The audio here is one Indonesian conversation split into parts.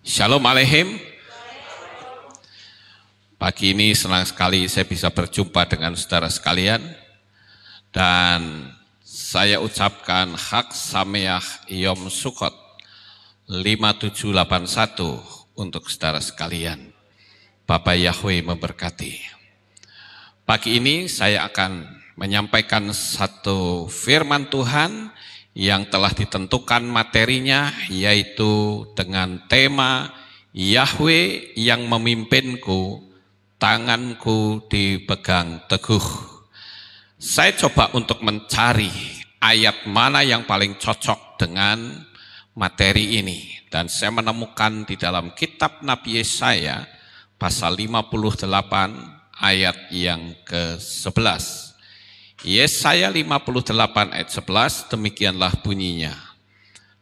Shalom Aleihim. Pagi ini senang sekali saya bisa berjumpa dengan saudara sekalian. Dan saya ucapkan Hak Sameach Yom Sukkot 5781 untuk saudara sekalian. Bapak Yahweh memberkati. Pagi ini saya akan menyampaikan satu firman Tuhan yang telah ditentukan materinya, yaitu dengan tema Yahweh yang memimpinku, tanganku dipegang teguh. Saya coba untuk mencari ayat mana yang paling cocok dengan materi ini. Dan saya menemukan di dalam kitab Nabi Yesaya pasal 58 ayat yang ke-11. Yesaya 58 ayat 11, demikianlah bunyinya.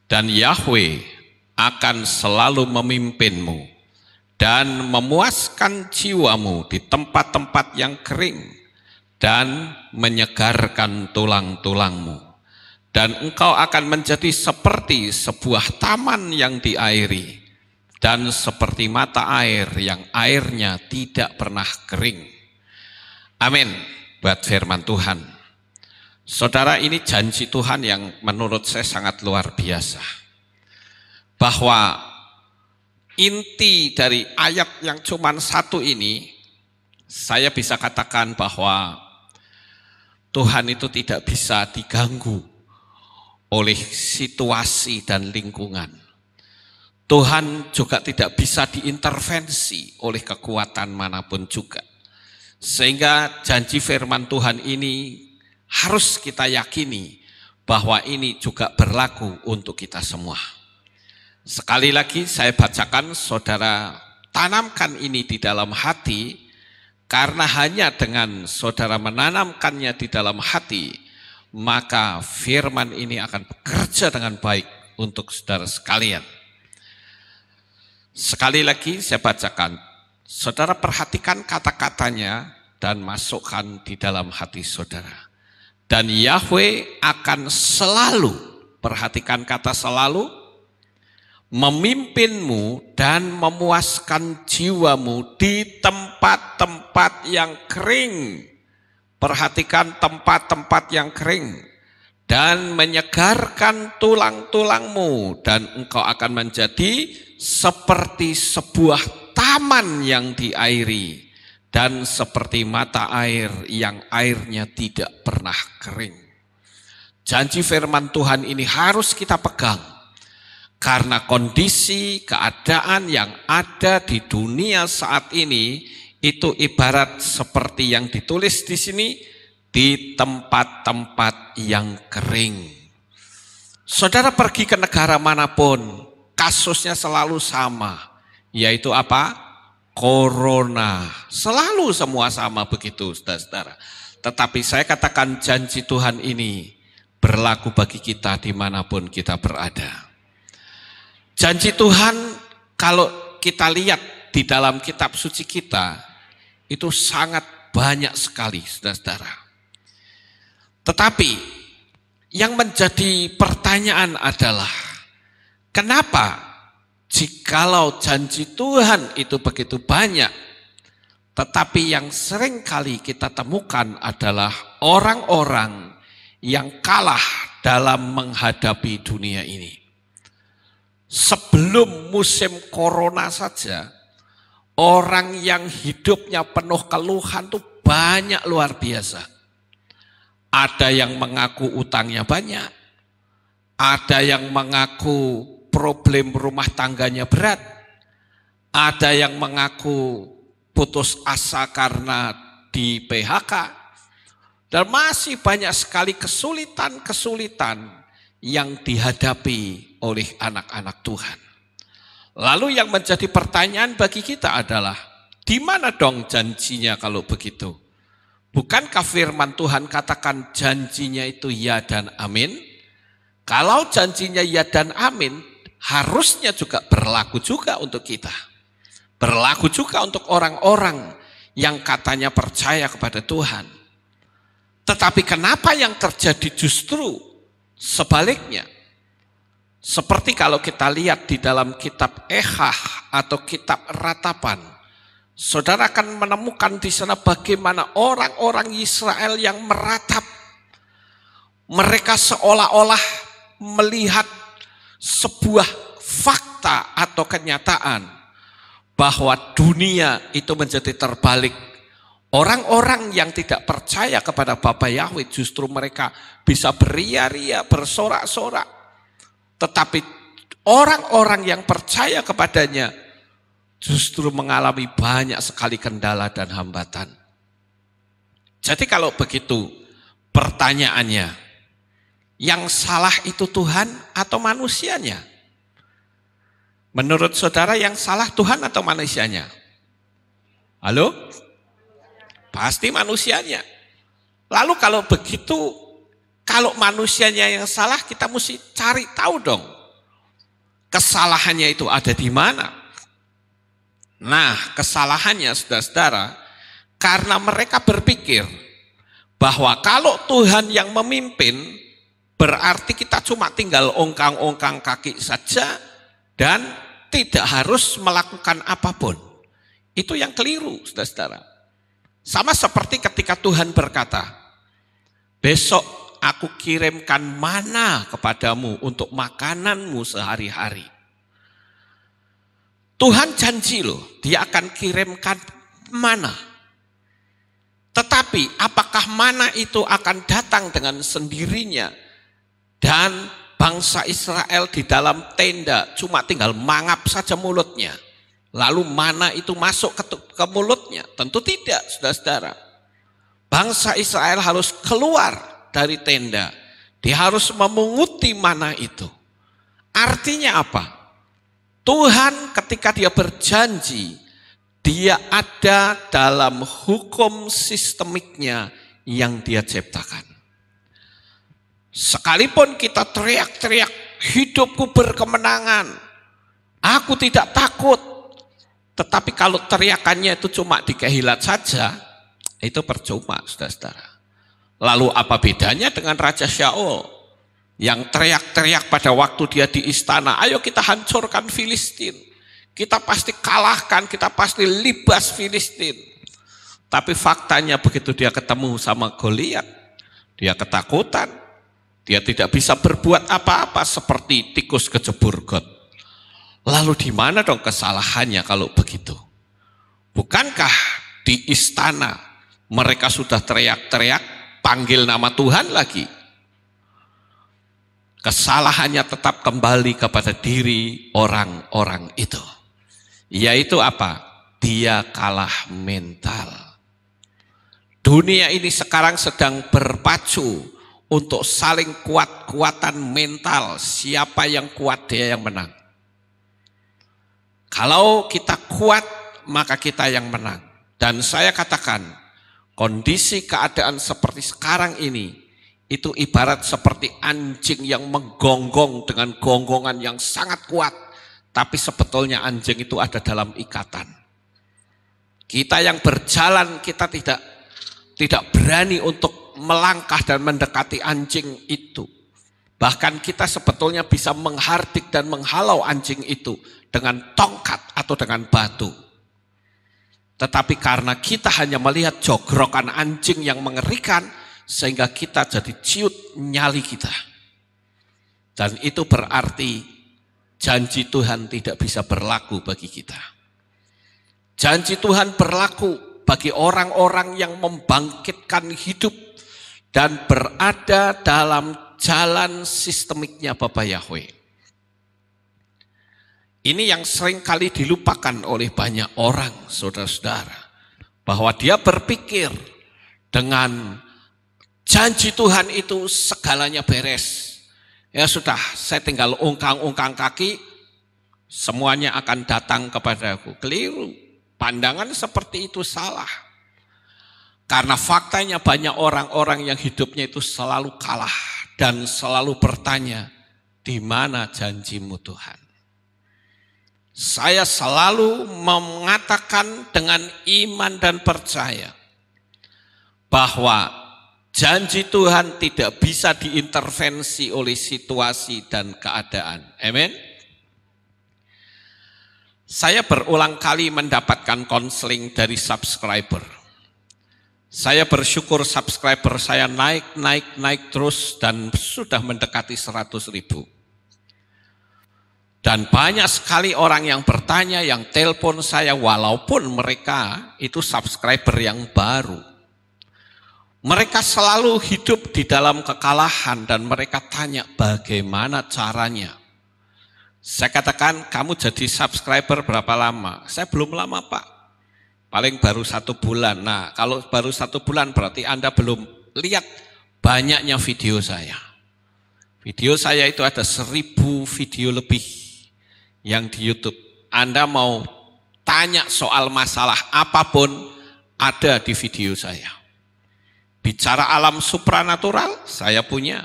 Dan Yahweh akan selalu memimpinmu dan memuaskan jiwamu di tempat-tempat yang kering dan menyegarkan tulang-tulangmu. Dan engkau akan menjadi seperti sebuah taman yang diairi dan seperti mata air yang airnya tidak pernah kering. Amin. Buat firman Tuhan. Saudara, ini janji Tuhan yang menurut saya sangat luar biasa. Bahwa inti dari ayat yang cuma satu ini, saya bisa katakan bahwa Tuhan itu tidak bisa diganggu oleh situasi dan lingkungan. Tuhan juga tidak bisa diintervensi oleh kekuatan manapun juga. Sehingga janji firman Tuhan ini harus kita yakini bahwa ini juga berlaku untuk kita semua. Sekali lagi saya bacakan, saudara tanamkan ini di dalam hati, karena hanya dengan saudara menanamkannya di dalam hati, maka firman ini akan bekerja dengan baik untuk saudara sekalian. Sekali lagi saya bacakan. Saudara perhatikan kata-katanya dan masukkan di dalam hati saudara. Dan Yahweh akan selalu, perhatikan kata selalu, memimpinmu dan memuaskan jiwamu di tempat-tempat yang kering. Perhatikan tempat-tempat yang kering. Dan menyegarkan tulang-tulangmu. Dan engkau akan menjadi seperti sebuah taman yang diairi dan seperti mata air yang airnya tidak pernah kering. Janji firman Tuhan ini harus kita pegang karena kondisi keadaan yang ada di dunia saat ini itu ibarat seperti yang ditulis di sini, di tempat-tempat yang kering. Saudara pergi ke negara manapun, kasusnya selalu sama, yaitu apa? Corona. Selalu semua sama begitu, saudara-saudara. Tetapi saya katakan janji Tuhan ini berlaku bagi kita dimanapun kita berada. Janji Tuhan kalau kita lihat di dalam kitab suci kita, itu sangat banyak sekali, saudara-saudara. Tetapi yang menjadi pertanyaan adalah, kenapa jikalau janji Tuhan itu begitu banyak, tetapi yang sering kali kita temukan adalah orang-orang yang kalah dalam menghadapi dunia ini. Sebelum musim corona saja, orang yang hidupnya penuh keluhan itu banyak luar biasa. Ada yang mengaku utangnya banyak, ada yang mengaku problem rumah tangganya berat, ada yang mengaku putus asa karena di PHK, dan masih banyak sekali kesulitan-kesulitan yang dihadapi oleh anak-anak Tuhan. Lalu yang menjadi pertanyaan bagi kita adalah, di mana dong janjinya kalau begitu? Bukankah firman Tuhan katakan janjinya itu ya dan amin? Kalau janjinya ya dan amin, harusnya juga berlaku juga untuk kita. Berlaku juga untuk orang-orang yang katanya percaya kepada Tuhan. Tetapi kenapa yang terjadi justru sebaliknya? Seperti kalau kita lihat di dalam kitab Ekah atau kitab Ratapan, saudara akan menemukan di sana bagaimana orang-orang Israel yang meratap. Mereka seolah-olah melihat sebuah fakta atau kenyataan bahwa dunia itu menjadi terbalik. Orang-orang yang tidak percaya kepada Bapa Yahweh justru mereka bisa beria-ria, bersorak-sorak. Tetapi orang-orang yang percaya kepadanya justru mengalami banyak sekali kendala dan hambatan. Jadi kalau begitu pertanyaannya, yang salah itu Tuhan atau manusianya? Menurut saudara yang salah Tuhan atau manusianya? Halo? Pasti manusianya. Lalu kalau begitu, kalau manusianya yang salah, kita mesti cari tahu dong. Kesalahannya itu ada di mana? Nah, kesalahannya saudara-saudara, karena mereka berpikir bahwa kalau Tuhan yang memimpin, berarti kita cuma tinggal ongkang-ongkang kaki saja dan tidak harus melakukan apapun. Itu yang keliru, saudara-saudara. Sama seperti ketika Tuhan berkata, besok aku kirimkan mana kepadamu untuk makananmu sehari-hari. Tuhan janji loh, dia akan kirimkan mana. Tetapi apakah mana itu akan datang dengan sendirinya? Dan bangsa Israel di dalam tenda cuma tinggal mangap saja mulutnya. Lalu mana itu masuk ke mulutnya? Tentu tidak, saudara-saudara. Bangsa Israel harus keluar dari tenda. Dia harus memunguti mana itu. Artinya apa? Tuhan ketika dia berjanji, dia ada dalam hukum sistemiknya yang dia ciptakan. Sekalipun kita teriak-teriak, hidupku berkemenangan, aku tidak takut. Tetapi kalau teriakannya itu cuma dikehilat saja, itu percuma, saudara-saudara. Lalu apa bedanya dengan Raja Syaul yang teriak-teriak pada waktu dia di istana, ayo kita hancurkan Filistin, kita pasti kalahkan, kita pasti libas Filistin. Tapi faktanya begitu dia ketemu sama Goliat, dia ketakutan. Dia tidak bisa berbuat apa-apa seperti tikus kejebur got. Lalu di mana dong kesalahannya kalau begitu? Bukankah di istana mereka sudah teriak-teriak, panggil nama Tuhan lagi? Kesalahannya tetap kembali kepada diri orang-orang itu. Yaitu apa? Dia kalah mental. Dunia ini sekarang sedang berpacu untuk saling kuat-kuatan mental. Siapa yang kuat dia yang menang. Kalau kita kuat maka kita yang menang. Dan saya katakan kondisi keadaan seperti sekarang ini itu ibarat seperti anjing yang menggonggong dengan gonggongan yang sangat kuat. Tapi sebetulnya anjing itu ada dalam ikatan. Kita yang berjalan kita tidak berani untuk melangkah dan mendekati anjing itu. Bahkan kita sebetulnya bisa menghardik dan menghalau anjing itu dengan tongkat atau dengan batu. Tetapi karena kita hanya melihat jogrokan anjing yang mengerikan, sehingga kita jadi ciut nyali kita. Dan itu berarti janji Tuhan tidak bisa berlaku bagi kita. Janji Tuhan berlaku bagi orang-orang yang membangkitkan hidup dan berada dalam jalan sistemiknya Bapa Yahweh. Ini yang sering kali dilupakan oleh banyak orang, saudara-saudara. Bahwa dia berpikir dengan janji Tuhan itu segalanya beres. Ya sudah, saya tinggal ungkang-ungkang kaki, semuanya akan datang kepadaku. Keliru, pandangan seperti itu salah. Karena faktanya banyak orang-orang yang hidupnya itu selalu kalah dan selalu bertanya, di mana janjimu Tuhan? Saya selalu mengatakan dengan iman dan percaya bahwa janji Tuhan tidak bisa diintervensi oleh situasi dan keadaan. Amin. Saya berulang kali mendapatkan konseling dari subscriber. Saya bersyukur subscriber saya naik terus dan sudah mendekati 100.000. Dan banyak sekali orang yang bertanya, yang telepon saya walaupun mereka itu subscriber yang baru. Mereka selalu hidup di dalam kekalahan dan mereka tanya bagaimana caranya. Saya katakan, kamu jadi subscriber berapa lama? Saya belum lama, Pak. Paling baru 1 bulan. Nah, kalau baru 1 bulan berarti Anda belum lihat banyaknya video saya. Video saya itu ada 1000 video lebih yang di YouTube. Anda mau tanya soal masalah apapun, ada di video saya. Bicara alam supranatural, saya punya.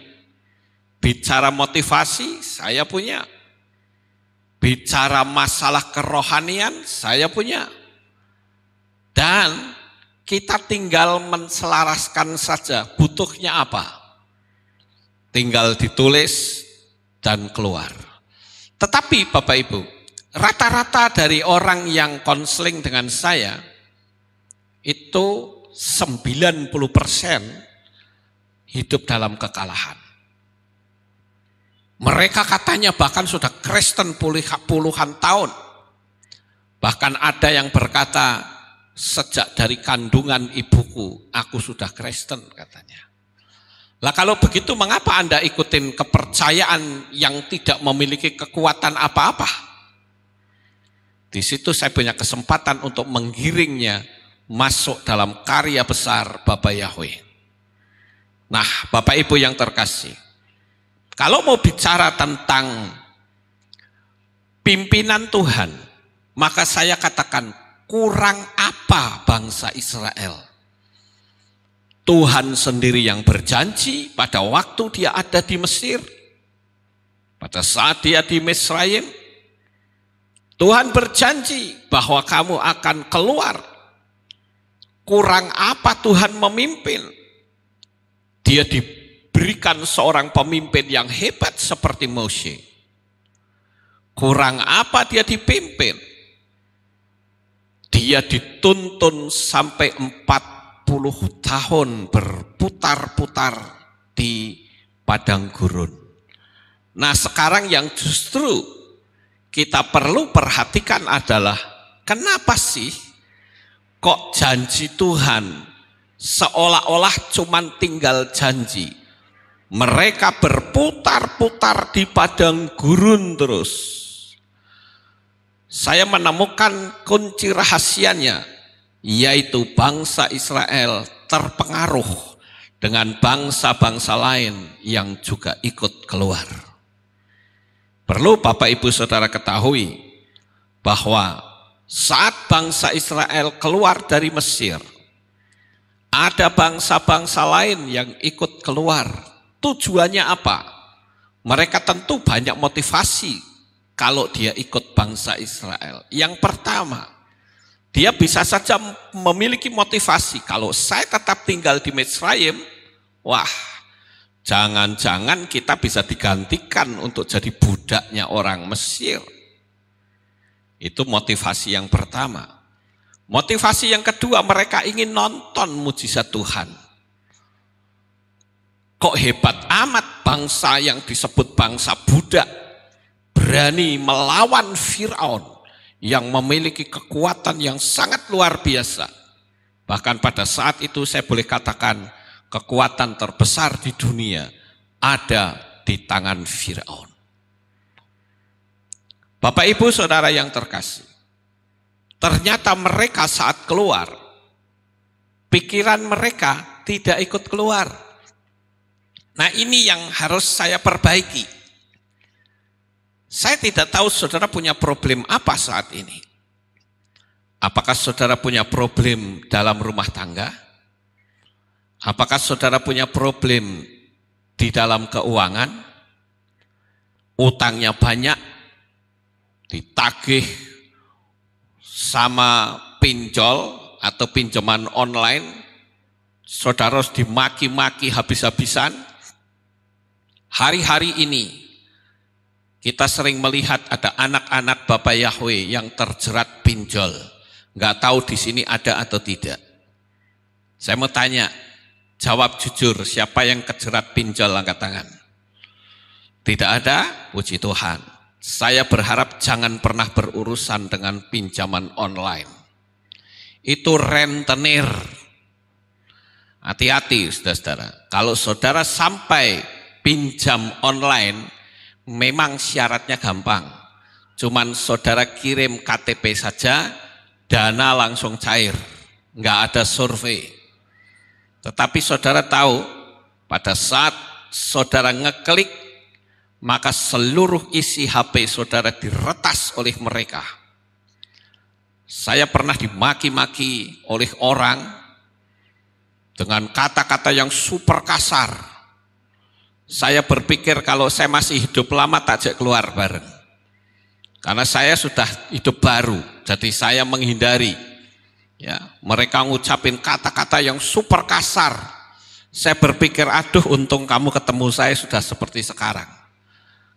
Bicara motivasi, saya punya. Bicara masalah kerohanian, saya punya. Dan kita tinggal menselaraskan saja butuhnya apa. Tinggal ditulis dan keluar. Tetapi Bapak Ibu, rata-rata dari orang yang konseling dengan saya, itu 90% hidup dalam kekalahan. Mereka katanya bahkan sudah Kristen puluhan tahun. Bahkan ada yang berkata, sejak dari kandungan ibuku, aku sudah Kristen katanya. Lah kalau begitu mengapa Anda ikutin kepercayaan yang tidak memiliki kekuatan apa-apa? Di situ saya punya kesempatan untuk menggiringnya masuk dalam karya besar Bapa Yahweh. Nah, Bapak Ibu yang terkasih, kalau mau bicara tentang pimpinan Tuhan, maka saya katakan, kurang apa bangsa Israel? Tuhan sendiri yang berjanji pada waktu dia ada di Mesir, pada saat dia di Misraim, Tuhan berjanji bahwa kamu akan keluar. Kurang apa Tuhan memimpin? Dia diberikan seorang pemimpin yang hebat seperti Mose. Kurang apa dia dipimpin? Dia dituntun sampai 40 tahun berputar-putar di padang gurun. Nah, sekarang yang justru kita perlu perhatikan adalah kenapa sih kok janji Tuhan seolah-olah cuman tinggal janji. Mereka berputar-putar di padang gurun terus. Saya menemukan kunci rahasianya, yaitu bangsa Israel terpengaruh dengan bangsa-bangsa lain yang juga ikut keluar. Perlu Bapak Ibu Saudara ketahui bahwa saat bangsa Israel keluar dari Mesir, ada bangsa-bangsa lain yang ikut keluar. Tujuannya apa? Mereka tentu banyak motivasi kalau dia ikut bangsa Israel. Yang pertama, dia bisa saja memiliki motivasi. Kalau saya tetap tinggal di Misraim, wah, jangan-jangan kita bisa digantikan untuk jadi budaknya orang Mesir. Itu motivasi yang pertama. Motivasi yang kedua, mereka ingin nonton mujizat Tuhan. Kok hebat amat bangsa yang disebut bangsa budak berani melawan Firaun yang memiliki kekuatan yang sangat luar biasa. Bahkan pada saat itu saya boleh katakan kekuatan terbesar di dunia ada di tangan Firaun. Bapak Ibu Saudara yang terkasih, ternyata mereka saat keluar, pikiran mereka tidak ikut keluar. Nah, ini yang harus saya perbaiki. Saya tidak tahu saudara punya problem apa saat ini. Apakah saudara punya problem dalam rumah tangga? Apakah saudara punya problem di dalam keuangan? Utangnya banyak, ditagih sama pinjol atau pinjaman online, saudara harus dimaki-maki habis-habisan. Hari-hari ini Kita sering melihat ada anak-anak Bapak Yahweh yang terjerat pinjol. Nggak tahu di sini ada atau tidak. Saya mau tanya, jawab jujur, siapa yang kejerat pinjol, angkat tangan. Tidak ada, puji Tuhan. Saya berharap jangan pernah berurusan dengan pinjaman online. Itu rentenir. Hati-hati saudara-saudara. Kalau saudara sampai pinjam online, memang syaratnya gampang. Cuman saudara kirim KTP saja, dana langsung cair. Nggak ada survei. Tetapi saudara tahu, pada saat saudara ngeklik, maka seluruh isi HP saudara diretas oleh mereka. Saya pernah dimaki-maki oleh orang dengan kata-kata yang super kasar. Saya berpikir kalau saya masih hidup lama tak ajak keluar bareng. Karena saya sudah hidup baru, jadi saya menghindari. Ya, mereka ngucapin kata-kata yang super kasar. Saya berpikir, aduh untung kamu ketemu saya sudah seperti sekarang.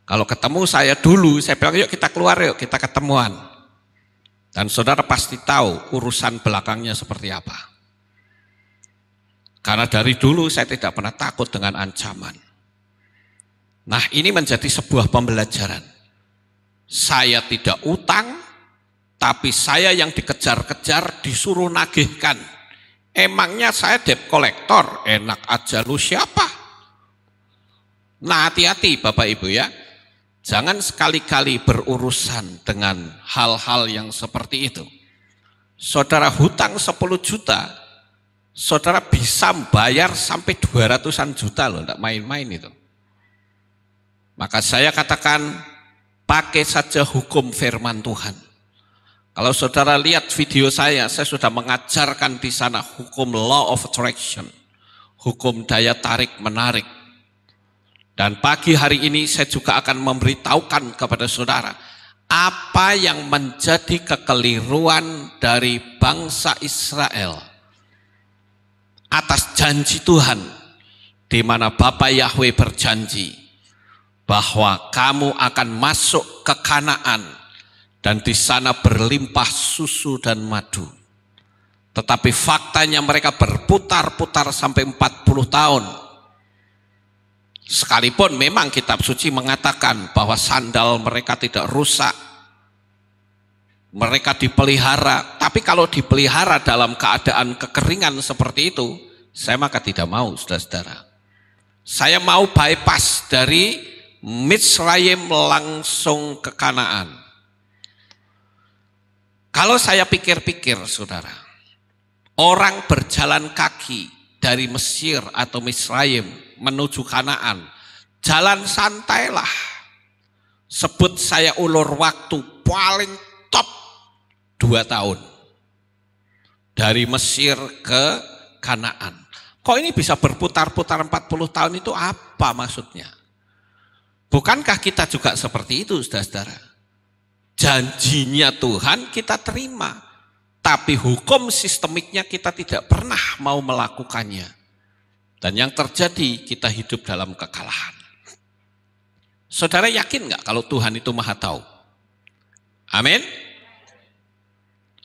Kalau ketemu saya dulu, saya bilang yuk kita keluar yuk, kita ketemuan. Dan saudara pasti tahu urusan belakangnya seperti apa. Karena dari dulu saya tidak pernah takut dengan ancaman. Nah, ini menjadi sebuah pembelajaran. Saya tidak utang, tapi saya yang dikejar-kejar disuruh nagihkan. Emangnya saya debt collector, enak aja lu siapa? Nah, hati-hati Bapak Ibu ya. Jangan sekali-kali berurusan dengan hal-hal yang seperti itu. Saudara hutang 10 juta, saudara bisa bayar sampai 200-an juta loh, enggak main-main itu. Maka saya katakan, pakai saja hukum firman Tuhan. Kalau saudara lihat video saya sudah mengajarkan di sana hukum law of attraction, hukum daya tarik menarik. Dan pagi hari ini saya juga akan memberitahukan kepada saudara apa yang menjadi kekeliruan dari bangsa Israel atas janji Tuhan, di mana Bapa Yahweh berjanji bahwa kamu akan masuk ke Kanaan dan di sana berlimpah susu dan madu. Tetapi faktanya mereka berputar-putar sampai 40 tahun. Sekalipun memang kitab suci mengatakan bahwa sandal mereka tidak rusak, mereka dipelihara, tapi kalau dipelihara dalam keadaan kekeringan seperti itu, saya maka tidak mau, saudara-saudara. Saya mau bypass dari Mitsrayim langsung ke Kanaan. Kalau saya pikir-pikir, saudara, orang berjalan kaki dari Mesir atau Mitsrayim menuju Kanaan, jalan santailah. Sebut saya ulur waktu paling top 2 tahun. Dari Mesir ke Kanaan. Kok ini bisa berputar-putar 40 tahun itu apa maksudnya? Bukankah kita juga seperti itu, saudara-saudara? Janjinya Tuhan kita terima, tapi hukum sistemiknya kita tidak pernah mau melakukannya. Dan yang terjadi, kita hidup dalam kekalahan. Saudara yakin nggak kalau Tuhan itu maha tahu? Amin.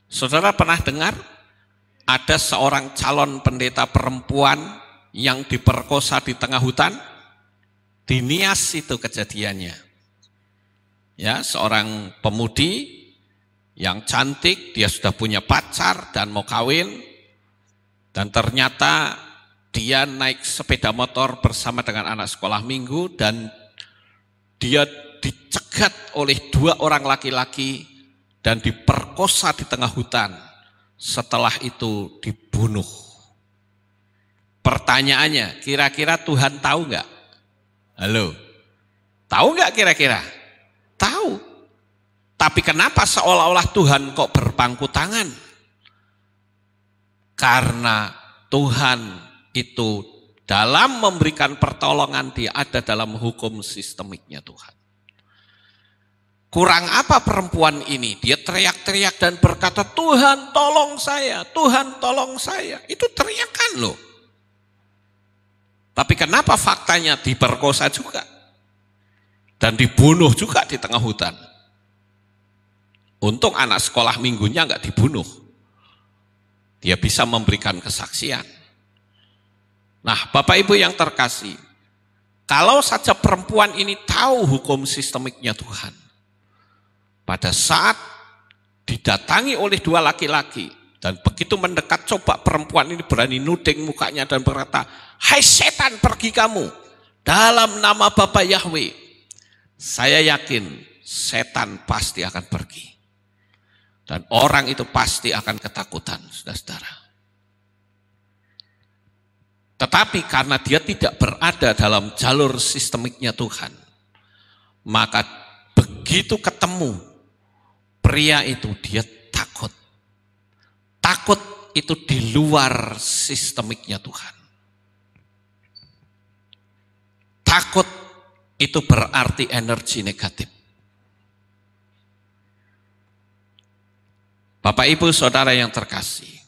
Saudara pernah dengar ada seorang calon pendeta perempuan yang diperkosa di tengah hutan? Di Nias itu kejadiannya. Ya, seorang pemudi yang cantik, dia sudah punya pacar dan mau kawin, dan ternyata dia naik sepeda motor bersama dengan anak sekolah minggu dan dia dicegat oleh 2 orang laki-laki dan diperkosa di tengah hutan. Setelah itu dibunuh. Pertanyaannya, kira-kira Tuhan tahu nggak? Halo, tahu nggak kira-kira? Tahu. Tapi kenapa seolah-olah Tuhan kok berpangku tangan? Karena Tuhan itu dalam memberikan pertolongan dia ada dalam hukum sistemiknya Tuhan. Kurang apa perempuan ini? Dia teriak-teriak dan berkata, Tuhan tolong saya, Tuhan tolong saya. Itu teriakan loh. Tapi kenapa faktanya diperkosa juga? dan dibunuh juga di tengah hutan. Untung anak sekolah minggunya nggak dibunuh. Dia bisa memberikan kesaksian. Nah, Bapak Ibu yang terkasih, kalau saja perempuan ini tahu hukum sistemiknya Tuhan, pada saat didatangi oleh dua laki-laki, dan begitu mendekat, coba perempuan ini berani nuding mukanya dan berkata, "Hai setan, pergi kamu dalam nama Bapa Yahweh." Saya yakin setan pasti akan pergi. Dan orang itu pasti akan ketakutan, saudara-saudara. Tetapi karena dia tidak berada dalam jalur sistemiknya Tuhan, maka begitu ketemu pria itu, dia takut. Takut itu di luar sistemiknya Tuhan. Takut itu berarti energi negatif. Bapak Ibu Saudara yang terkasih,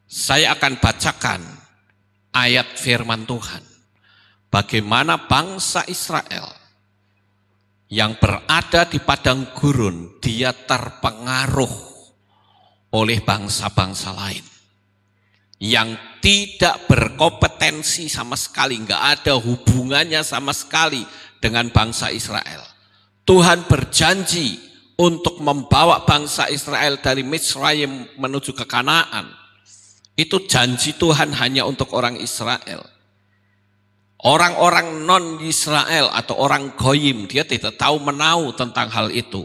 saya akan bacakan ayat firman Tuhan. Bagaimana bangsa Israel yang berada di padang gurun, dia terpengaruh oleh bangsa-bangsa lain yang tidak berkompetensi sama sekali, nggak ada hubungannya sama sekali dengan bangsa Israel. Tuhan berjanji untuk membawa bangsa Israel dari Misraim menuju ke Kanaan. Itu janji Tuhan hanya untuk orang Israel. Orang-orang non-Israel atau orang Goyim, dia tidak tahu menahu tentang hal itu.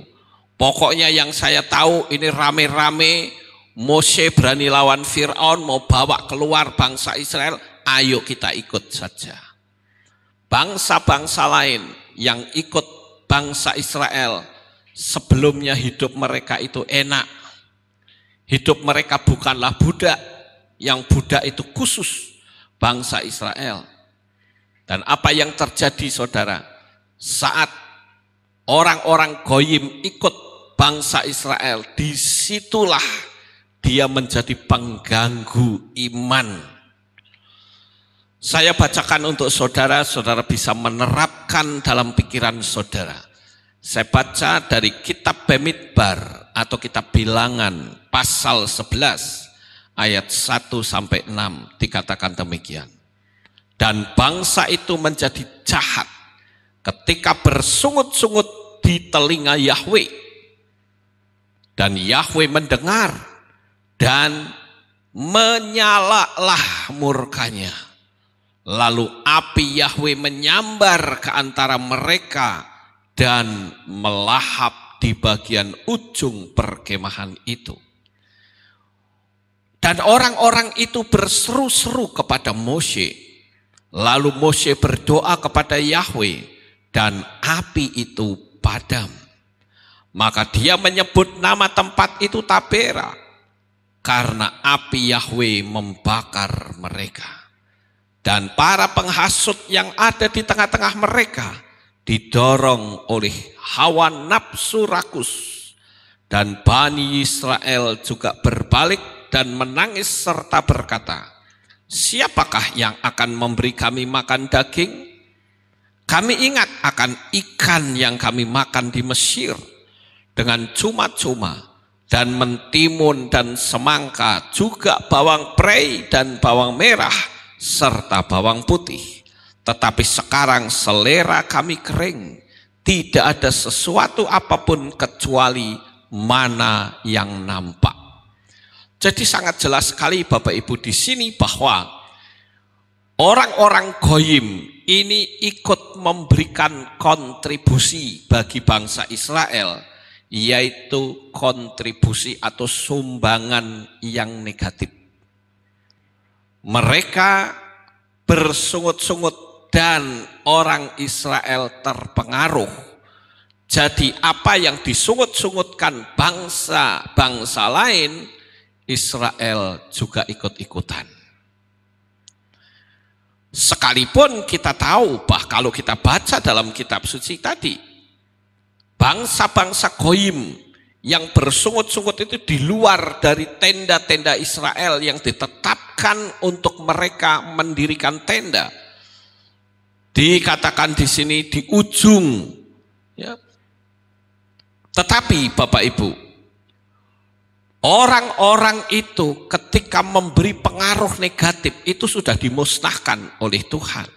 Pokoknya yang saya tahu ini rame-rame, Mose berani lawan Fir'aun, mau bawa keluar bangsa Israel, ayo kita ikut saja. Bangsa-bangsa lain yang ikut bangsa Israel, sebelumnya hidup mereka itu enak. Hidup mereka bukanlah budak, yang budak itu khusus bangsa Israel. Dan apa yang terjadi saudara, saat orang-orang Goyim ikut bangsa Israel, disitulah dia menjadi pengganggu iman. Saya bacakan untuk saudara, saudara bisa menerapkan dalam pikiran saudara. Saya baca dari kitab Bemidbar atau kitab Bilangan pasal 11 ayat 1 sampai 6 dikatakan demikian. Dan bangsa itu menjadi jahat ketika bersungut-sungut di telinga Yahweh. Dan Yahweh mendengar dan menyalalah murkanya. Lalu api Yahweh menyambar ke antara mereka dan melahap di bagian ujung perkemahan itu. Dan orang-orang itu berseru-seru kepada Mose. Lalu Mose berdoa kepada Yahweh dan api itu padam. Maka dia menyebut nama tempat itu Tabera karena api Yahweh membakar mereka. Dan para penghasut yang ada di tengah-tengah mereka didorong oleh hawa nafsu rakus. Dan Bani Israel juga berbalik dan menangis serta berkata, "Siapakah yang akan memberi kami makan daging? Kami ingat akan ikan yang kami makan di Mesir dengan cuma-cuma dan mentimun dan semangka, juga bawang prei dan bawang merah serta bawang putih. Tetapi sekarang selera kami kering, tidak ada sesuatu apapun kecuali mana yang nampak." Jadi sangat jelas sekali Bapak Ibu di sini bahwa orang-orang Goyim ini ikut memberikan kontribusi bagi bangsa Israel, yaitu kontribusi atau sumbangan yang negatif. Mereka bersungut-sungut dan orang Israel terpengaruh. Jadi apa yang disungut-sungutkan bangsa-bangsa lain, Israel juga ikut-ikutan. Sekalipun kita tahu bahwa kalau kita baca dalam kitab suci tadi, bangsa-bangsa Goyim yang bersungut-sungut itu di luar dari tenda-tenda Israel yang ditetapkan untuk mereka mendirikan tenda. Dikatakan di sini di ujung Ya. Tetapi Bapak Ibu, orang-orang itu ketika memberi pengaruh negatif itu sudah dimusnahkan oleh Tuhan.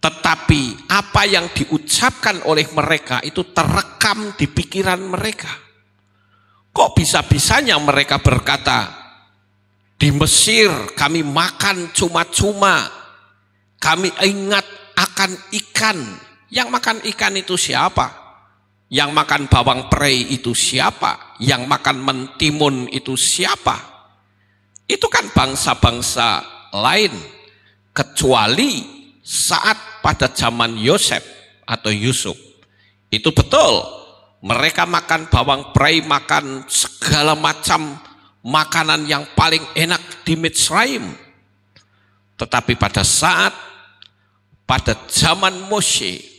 Tetapi apa yang diucapkan oleh mereka itu terekam di pikiran mereka. Kok bisa-bisanya mereka berkata, di Mesir kami makan cuma-cuma, kami ingat akan ikan. Yang makan ikan itu siapa? Yang makan bawang prei itu siapa? Yang makan mentimun itu siapa? Itu kan bangsa-bangsa lain, kecuali saat pada zaman Yosef atau Yusuf. Itu betul, mereka makan bawang prei, makan segala macam makanan yang paling enak di Mitzrayim. Tetapi pada zaman Moshe,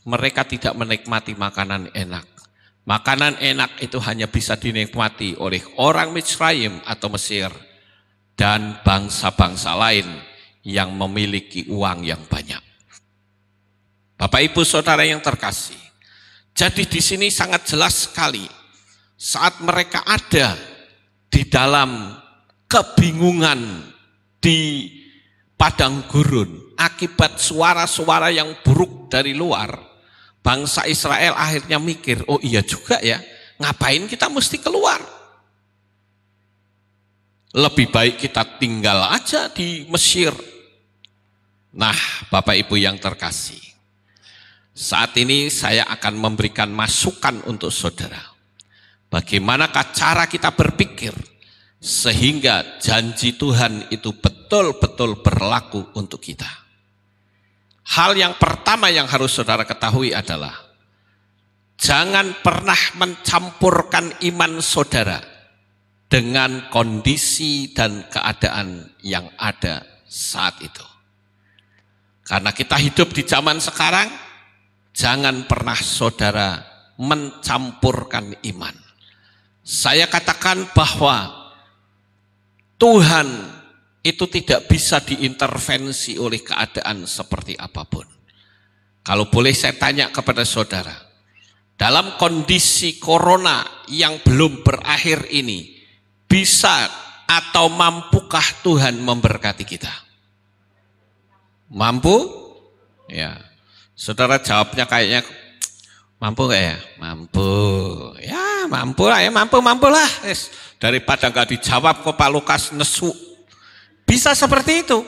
mereka tidak menikmati makanan enak. Makanan enak itu hanya bisa dinikmati oleh orang Mitzrayim atau Mesir dan bangsa-bangsa lain yang memiliki uang yang banyak. Bapak Ibu Saudara yang terkasih, jadi di sini sangat jelas sekali saat mereka ada di dalam kebingungan di padang gurun akibat suara-suara yang buruk dari luar, bangsa Israel akhirnya mikir, oh iya juga ya, ngapain kita mesti keluar? Lebih baik kita tinggal aja di Mesir. Nah, Bapak Ibu yang terkasih, saat ini saya akan memberikan masukan untuk saudara. Bagaimanakah cara kita berpikir sehingga janji Tuhan itu betul-betul berlaku untuk kita? Hal yang pertama yang harus saudara ketahui adalah jangan pernah mencampurkan iman saudara dengan kondisi dan keadaan yang ada saat itu. Karena kita hidup di zaman sekarang, jangan pernah saudara mencampurkan iman. Saya katakan bahwa Tuhan itu tidak bisa diintervensi oleh keadaan seperti apapun. Kalau boleh saya tanya kepada saudara, dalam kondisi corona yang belum berakhir ini, bisa atau mampukah Tuhan memberkati kita? Mampu? Ya. Saudara jawabnya kayaknya mampu gak ya? Mampu. Ya mampu lah ya, mampu lah. Daripada gak dijawab kok Pak Lukas nesu. Bisa seperti itu.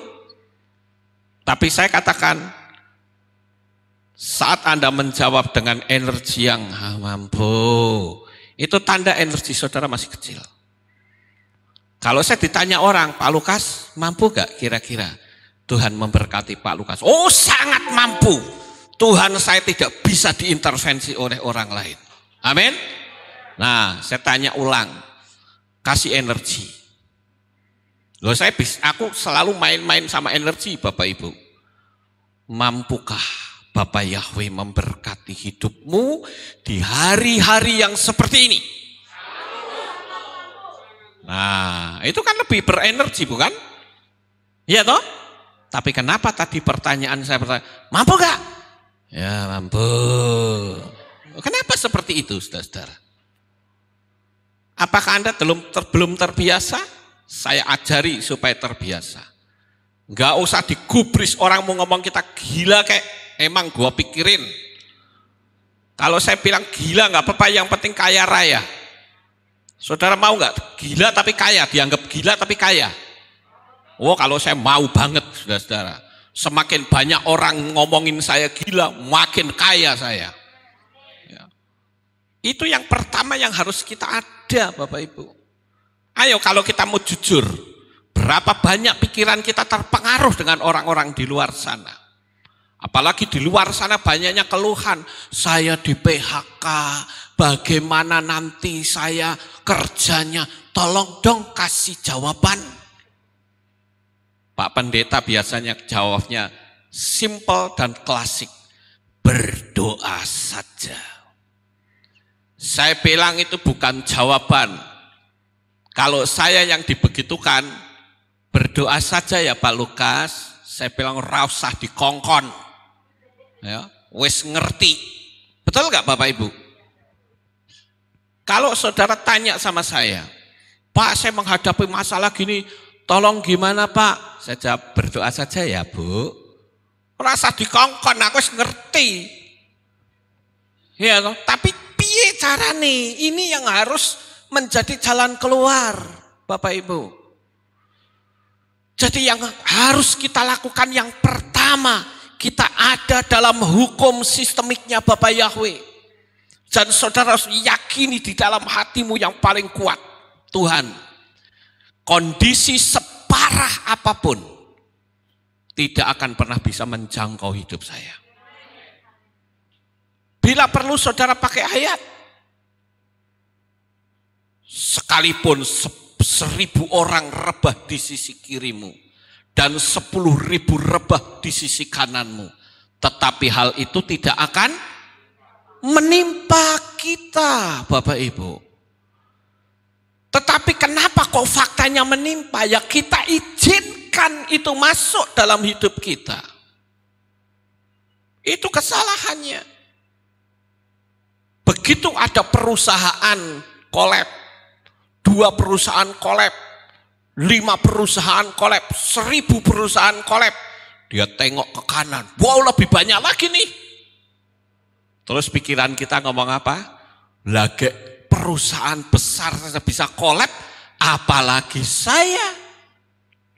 Tapi saya katakan, saat Anda menjawab dengan energi yang mampu, itu tanda energi saudara masih kecil. Kalau saya ditanya orang, Pak Lukas mampu gak kira-kira Tuhan memberkati Pak Lukas? Oh sangat mampu. Tuhan saya tidak bisa diintervensi oleh orang lain. Amin. Nah saya tanya ulang, kasih energi. Loh aku selalu main-main sama energi Bapak Ibu. Mampukah Bapak Yahweh memberkati hidupmu di hari-hari yang seperti ini? Nah itu kan lebih berenergi bukan? Iya toh? Tapi kenapa tadi pertanyaan saya mampu gak? Ya mampu. Kenapa seperti itu saudara-saudara? Apakah Anda belum terbiasa? Saya ajari supaya terbiasa. Nggak usah digubris orang mau ngomong kita gila kayak emang gua pikirin. Kalau saya bilang gila nggak apa-apa, yang penting kaya raya. Saudara mau nggak gila tapi kaya, dianggap gila tapi kaya? Oh kalau saya mau banget saudara-saudara. Semakin banyak orang ngomongin saya gila, makin kaya saya. Ya. Itu yang pertama yang harus kita ada Bapak Ibu. Ayo kalau kita mau jujur, berapa banyak pikiran kita terpengaruh dengan orang-orang di luar sana. Apalagi di luar sana banyaknya keluhan, saya di PHK, bagaimana nanti saya kerjanya, tolong dong kasih jawaban. Pak Pendeta biasanya jawabnya simple dan klasik, berdoa saja. Saya bilang itu bukan jawaban. Kalau saya yang dibegitukan, berdoa saja ya Pak Lukas, saya bilang ora usah dikongkon. Ya, wis ngerti. Betul nggak Bapak Ibu? Kalau saudara tanya sama saya, Pak saya menghadapi masalah gini, tolong gimana Pak? Saya jawab berdoa saja ya Bu. Rasa dikongkon aku ngerti. Ya, tapi piye carane? Ini yang harus menjadi jalan keluar, Bapak Ibu. Jadi yang harus kita lakukan yang pertama, kita ada dalam hukum sistemiknya Bapak Yahweh. Dan saudara harus yakini di dalam hatimu yang paling kuat, Tuhan, kondisi separah apapun tidak akan pernah bisa menjangkau hidup saya. Bila perlu saudara pakai ayat. Sekalipun 1.000 orang rebah di sisi kirimu dan 10.000 rebah di sisi kananmu, tetapi hal itu tidak akan menimpa kita, Bapak Ibu. Tetapi kenapa kok faktanya menimpa? Ya kita izinkan itu masuk dalam hidup kita. Itu kesalahannya. Begitu ada perusahaan kolab, 2 perusahaan kolab, 5 perusahaan kolab, 1.000 perusahaan kolab, dia tengok ke kanan, wow lebih banyak lagi nih. Terus pikiran kita ngomong apa? Lagi perusahaan besar saja bisa kolab, apalagi saya.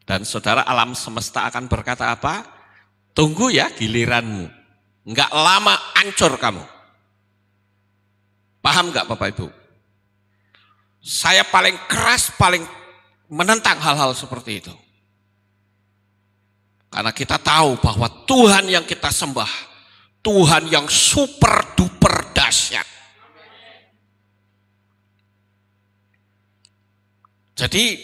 Dan saudara, alam semesta akan berkata apa? Tunggu ya giliranmu, enggak lama hancur kamu. Paham nggak Bapak Ibu? Saya paling keras, paling menentang hal-hal seperti itu. Karena kita tahu bahwa Tuhan yang kita sembah, Tuhan yang super duper dahsyat. Jadi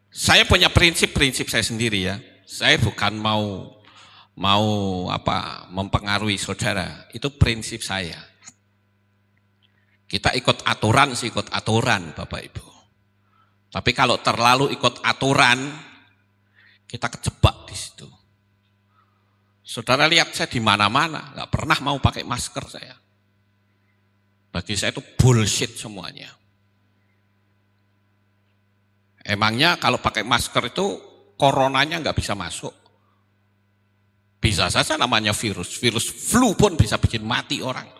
saya punya prinsip saya sendiri ya. Saya bukan mau mempengaruhi saudara. Itu prinsip saya. Kita ikut aturan sih, ikut aturan Bapak Ibu. Tapi kalau terlalu ikut aturan, kita kejebak di situ. Saudara lihat saya di mana-mana, nggak pernah mau pakai masker saya. Bagi saya itu bullshit semuanya. Emangnya kalau pakai masker itu coronanya nggak bisa masuk? Bisa saja namanya virus flu pun bisa bikin mati orang.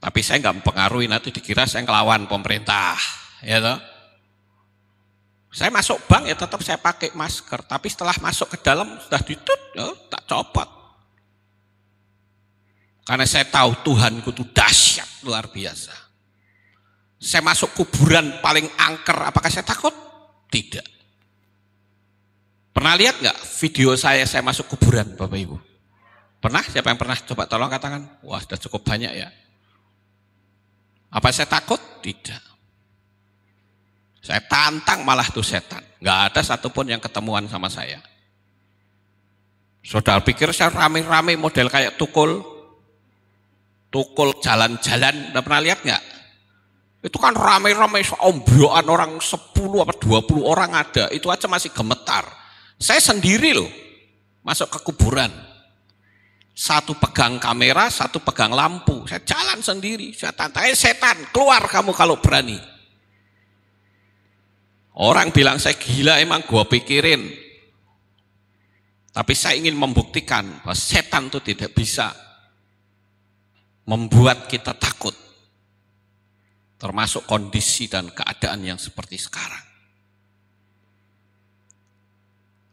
Tapi saya nggak mempengaruhi, nanti dikira saya ngelawan pemerintah, ya toh. Saya masuk bank ya tetap saya pakai masker, tapi setelah masuk ke dalam sudah ditut, ya, tak copot. Karena saya tahu Tuhanku itu dahsyat luar biasa. Saya masuk kuburan paling angker, apakah saya takut? Tidak. Pernah lihat nggak video saya masuk kuburan, Bapak Ibu? Pernah? Siapa yang pernah? Coba tolong katakan. Wah, sudah cukup banyak ya. Apa saya takut? Tidak. Saya tantang malah tuh setan. Nggak ada satupun yang ketemuan sama saya. Saudara pikir saya rame-rame model kayak tukul jalan-jalan, udah pernah lihat nggak? Itu kan rame-rame seombrokan orang 10 apa 20 orang ada, itu aja masih gemetar. Saya sendiri loh masuk ke kuburan. Satu pegang kamera, satu pegang lampu. Saya jalan sendiri, saya tantang, setan, keluar kamu kalau berani. Orang bilang saya gila, emang gua pikirin. Tapi saya ingin membuktikan bahwa setan itu tidak bisa membuat kita takut. Termasuk kondisi dan keadaan yang seperti sekarang.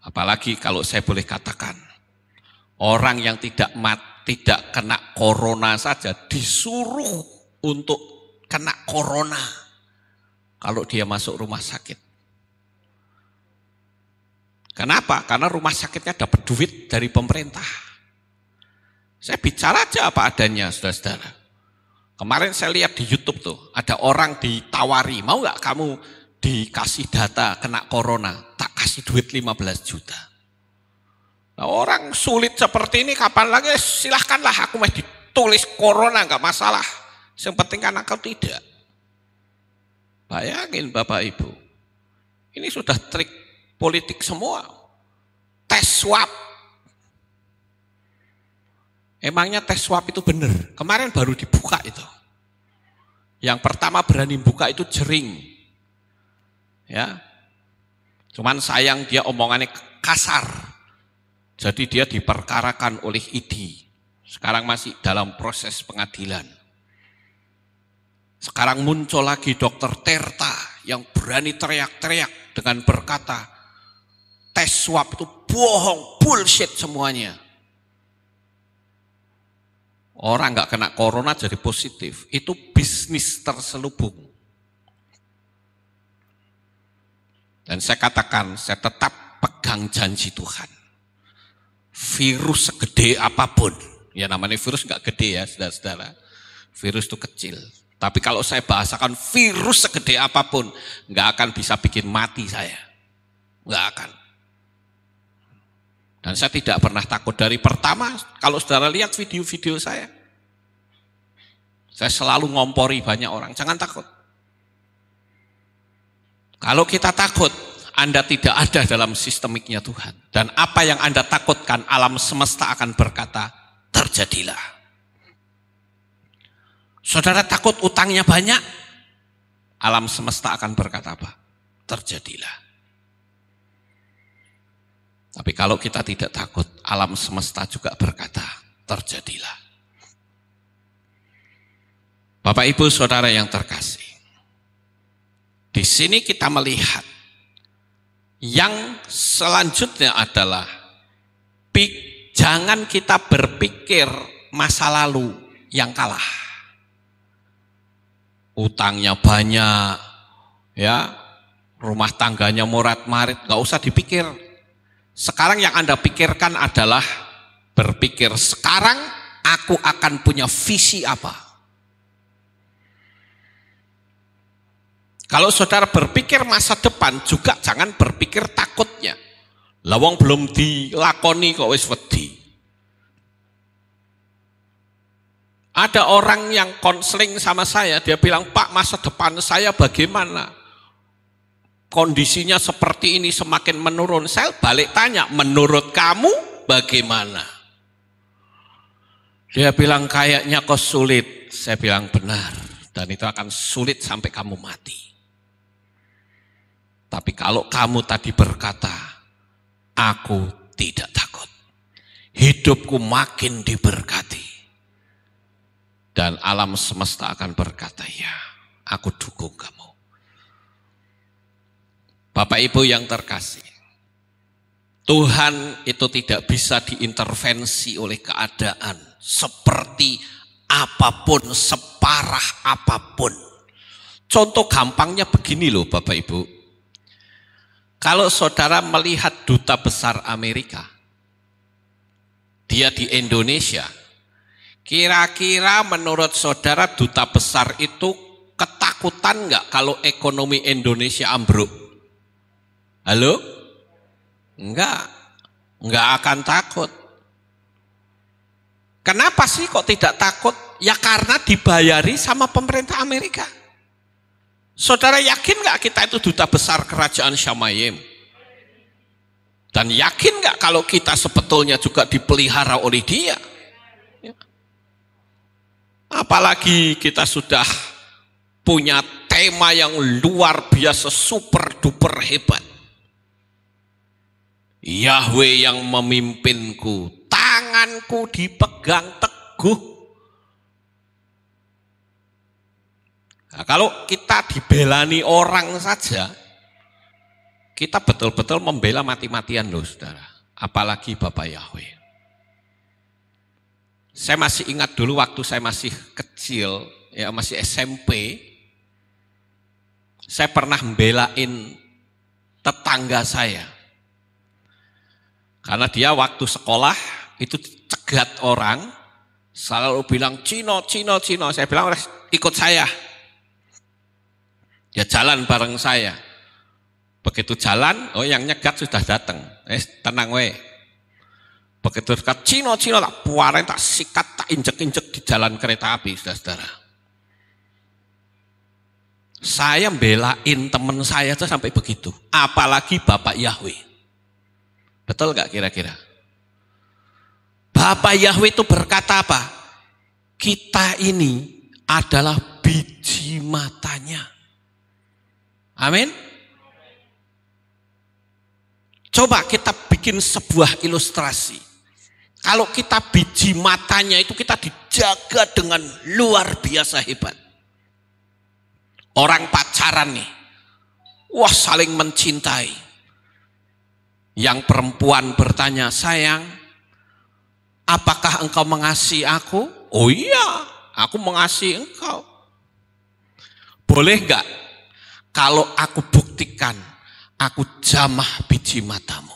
Apalagi kalau saya boleh katakan, orang yang tidak kena corona saja disuruh untuk kena corona kalau dia masuk rumah sakit. Kenapa? Karena rumah sakitnya dapat duit dari pemerintah. Saya bicara aja apa adanya, saudara-saudara. Kemarin saya lihat di YouTube tuh, ada orang ditawari, mau nggak kamu dikasih data kena corona, tak kasih duit 15 juta. Nah, orang sulit seperti ini kapan lagi, silahkanlah aku mau ditulis corona, nggak masalah. Yang penting kan aku tidak. Bayangin Bapak Ibu, ini sudah trik politik semua. Tes swab. Emangnya tes swab itu benar? Kemarin baru dibuka itu. Yang pertama berani buka itu Jering. Ya. Cuman sayang dia omongannya kasar. Jadi dia diperkarakan oleh ID. Sekarang masih dalam proses pengadilan. Sekarang muncul lagi Dokter Tirta yang berani teriak-teriak dengan berkata, tes swab itu bohong, bullshit semuanya. Orang nggak kena corona jadi positif, itu bisnis terselubung. Dan saya katakan, saya tetap pegang janji Tuhan. Virus segede apapun, ya namanya virus nggak gede ya saudara-saudara, virus itu kecil. Tapi kalau saya bahasakan virus segede apapun, nggak akan bisa bikin mati saya, nggak akan. Dan saya tidak pernah takut dari pertama. Kalau saudara lihat video-video saya selalu ngompori banyak orang, jangan takut. Kalau kita takut, Anda tidak ada dalam sistemiknya Tuhan. Dan apa yang Anda takutkan, alam semesta akan berkata, terjadilah. Saudara takut utangnya banyak, alam semesta akan berkata apa? Terjadilah. Tapi kalau kita tidak takut, alam semesta juga berkata, terjadilah. Bapak Ibu Saudara yang terkasih, di sini kita melihat yang selanjutnya adalah jangan kita berpikir masa lalu yang kalah. Utangnya banyak, ya, rumah tangganya morat-marit, nggak usah dipikir. Sekarang yang Anda pikirkan adalah berpikir sekarang aku akan punya visi apa. Kalau saudara berpikir masa depan juga jangan berpikir takutnya. Lawang belum dilakoni kok wis wedi. Ada orang yang konseling sama saya, dia bilang, Pak, masa depan saya bagaimana? Kondisinya seperti ini semakin menurun. Saya balik tanya, menurut kamu bagaimana? Dia bilang, kayaknya kok sulit. Saya bilang, benar. Dan itu akan sulit sampai kamu mati. Tapi kalau kamu tadi berkata, aku tidak takut. Hidupku makin diberkati. Dan alam semesta akan berkata, ya, aku dukung kamu. Bapak Ibu yang terkasih, Tuhan itu tidak bisa diintervensi oleh keadaan seperti apapun, separah apapun. Contoh gampangnya begini loh Bapak Ibu. Kalau saudara melihat duta besar Amerika, dia di Indonesia, kira-kira menurut saudara duta besar itu ketakutan enggak kalau ekonomi Indonesia ambruk? Halo? Enggak akan takut. Kenapa sih kok tidak takut? Ya karena dibayari sama pemerintah Amerika. Saudara yakin enggak kita itu duta besar kerajaan Syamayim? Dan yakin enggak kalau kita sebetulnya juga dipelihara oleh dia? Apalagi kita sudah punya tema yang luar biasa, super duper hebat. Yahweh yang memimpinku, tanganku dipegang teguh. Nah, kalau kita dibelani orang saja, kita betul-betul membela mati-matian loh saudara. Apalagi Bapak Yahweh. Saya masih ingat dulu waktu saya masih kecil, ya masih SMP, saya pernah membelain tetangga saya. Karena dia waktu sekolah itu cegat orang, selalu bilang Cino. Saya bilang ikut saya. Dia jalan bareng saya. Begitu jalan, oh yang nyegat sudah datang. Tenang weh. Begitu dekat Cino tak puarin, tak sikat, tak injek-injek di jalan kereta api, saudara. Saya belain teman saya itu sampai begitu. Apalagi Bapak Yahweh. Betul gak kira-kira? Bapak Yahweh itu berkata apa? Kita ini adalah biji matanya. Amin. Coba kita bikin sebuah ilustrasi. Kalau kita biji matanya itu kita dijaga dengan luar biasa hebat. Orang pacaran nih, wah saling mencintai. Yang perempuan bertanya, sayang, apakah engkau mengasihi aku? Oh iya, aku mengasihi engkau. Boleh enggak kalau aku buktikan aku jamah biji matamu?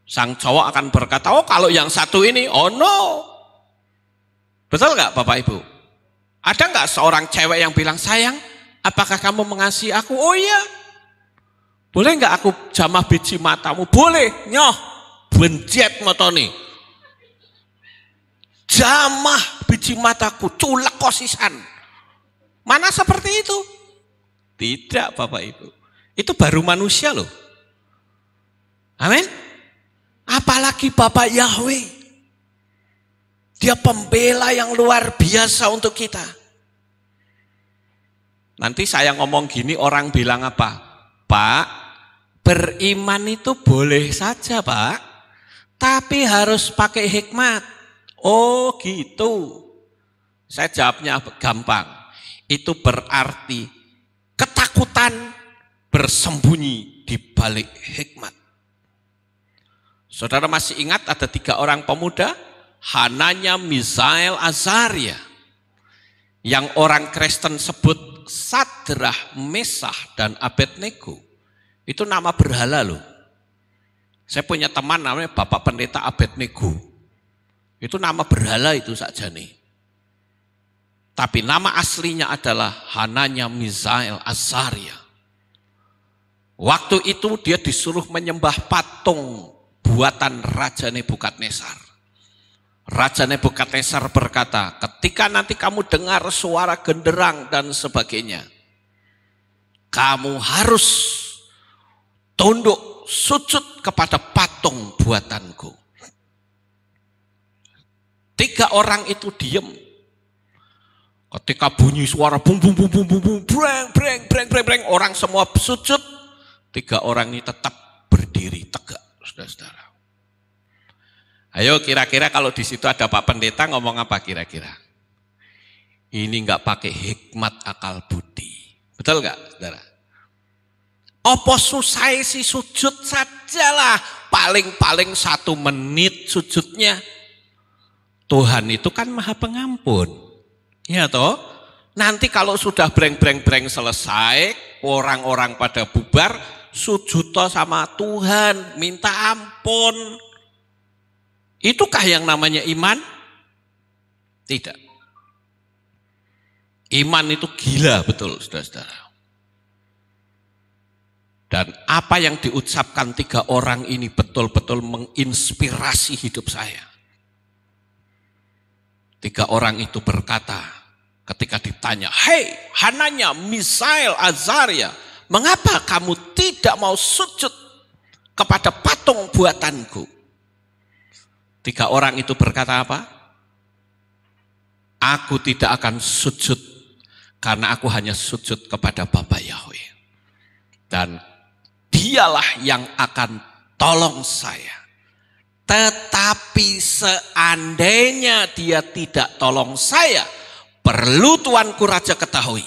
Sang cowok akan berkata, oh kalau yang satu ini, oh no. Betul enggak Bapak Ibu? Ada enggak seorang cewek yang bilang, sayang, apakah kamu mengasihi aku? Oh iya. Boleh enggak aku jamah biji matamu? Boleh. Nyoh, benjet matane. Jamah biji mataku, culek kosisan. Mana seperti itu? Tidak Bapak Ibu. Itu baru manusia loh. Amin. Apalagi Bapak Yahweh. Dia pembela yang luar biasa untuk kita. Nanti saya ngomong gini orang bilang apa? Pak, beriman itu boleh saja Pak. Tapi harus pakai hikmat. Oh gitu. Saya jawabnya gampang. Itu berarti ketakutan bersembunyi di balik hikmat. Saudara masih ingat ada 3 orang pemuda? Hananya, Misael, Azaria. Yang orang Kristen sebut Sadrah, Mesah, dan Abednego. Itu nama berhala loh. Saya punya teman namanya Bapak Pendeta Abednego. Itu nama berhala itu saja nih. Tapi nama aslinya adalah Hananya, Misael, Azaria. Waktu itu dia disuruh menyembah patung buatan Raja Nebukadnezar. Raja Nebukadnezar berkata, ketika nanti kamu dengar suara genderang dan sebagainya, kamu harus tunduk sujud kepada patung buatanku. 3 orang itu diam. Ketika bunyi suara bum bum bum bum bum bum breng breng breng breng breng, orang semua sujud. 3 orang ini tetap berdiri tegak, saudara-saudara. Ayo kira-kira kalau di situ ada Pak Pendeta ngomong apa kira-kira? Ini enggak pakai hikmat akal budi. Betul enggak, saudara? Apa susah sih sujud sajalah. Paling-paling 1 menit sujudnya. Tuhan itu kan maha pengampun. Ya toh? Nanti kalau sudah breng-breng-breng selesai, orang-orang pada bubar, sujud sama Tuhan, minta ampun. Itukah yang namanya iman? Tidak. Iman itu gila betul, saudara-saudara. Dan apa yang diucapkan 3 orang ini betul-betul menginspirasi hidup saya. 3 orang itu berkata, ketika ditanya, hei Hananya, Misael, Azaria, mengapa kamu tidak mau sujud kepada patung buatanku? 3 orang itu berkata apa? Aku tidak akan sujud karena aku hanya sujud kepada Bapak Yahweh. Dan dialah yang akan tolong saya. Tetapi seandainya dia tidak tolong saya, perlu Tuanku Raja ketahui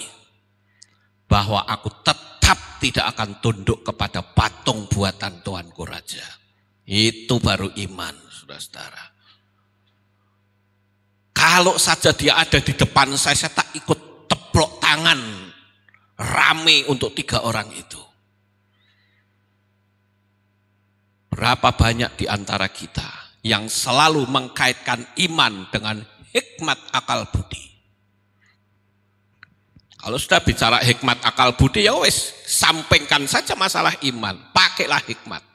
bahwa aku tetap tidak akan tunduk kepada patung buatan Tuanku Raja. Itu baru iman. Saudara, kalau saja dia ada di depan saya tak ikut teplok tangan rame untuk 3 orang itu. Berapa banyak di antara kita yang selalu mengkaitkan iman dengan hikmat akal budi. Kalau sudah bicara hikmat akal budi, ya wes sampaikan saja masalah iman, pakailah hikmat.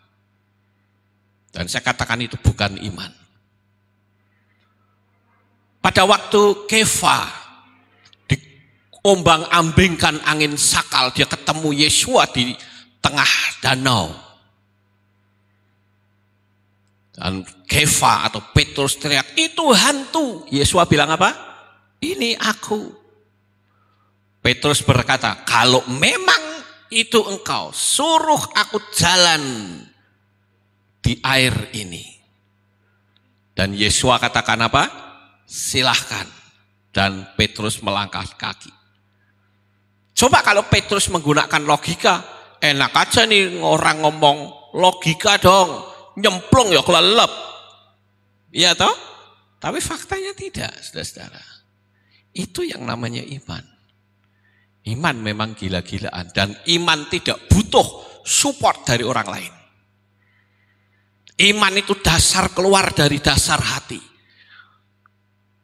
Dan saya katakan itu bukan iman. Pada waktu Kefa diombang-ambingkan angin sakal, dia ketemu Yesua di tengah danau. Dan Kefa atau Petrus teriak, itu hantu. Yesus bilang apa? Ini aku. Petrus berkata, kalau memang itu engkau, suruh aku jalan di air ini. Dan Yesus katakan apa? Silahkan. Dan Petrus melangkah kaki. Coba kalau Petrus menggunakan logika, enak aja nih orang ngomong logika dong. Nyemplung ya kelelep. Iya toh? Tapi faktanya tidak, saudara-saudara. Itu yang namanya iman. Iman memang gila-gilaan. Dan iman tidak butuh support dari orang lain. Iman itu dasar keluar dari dasar hati.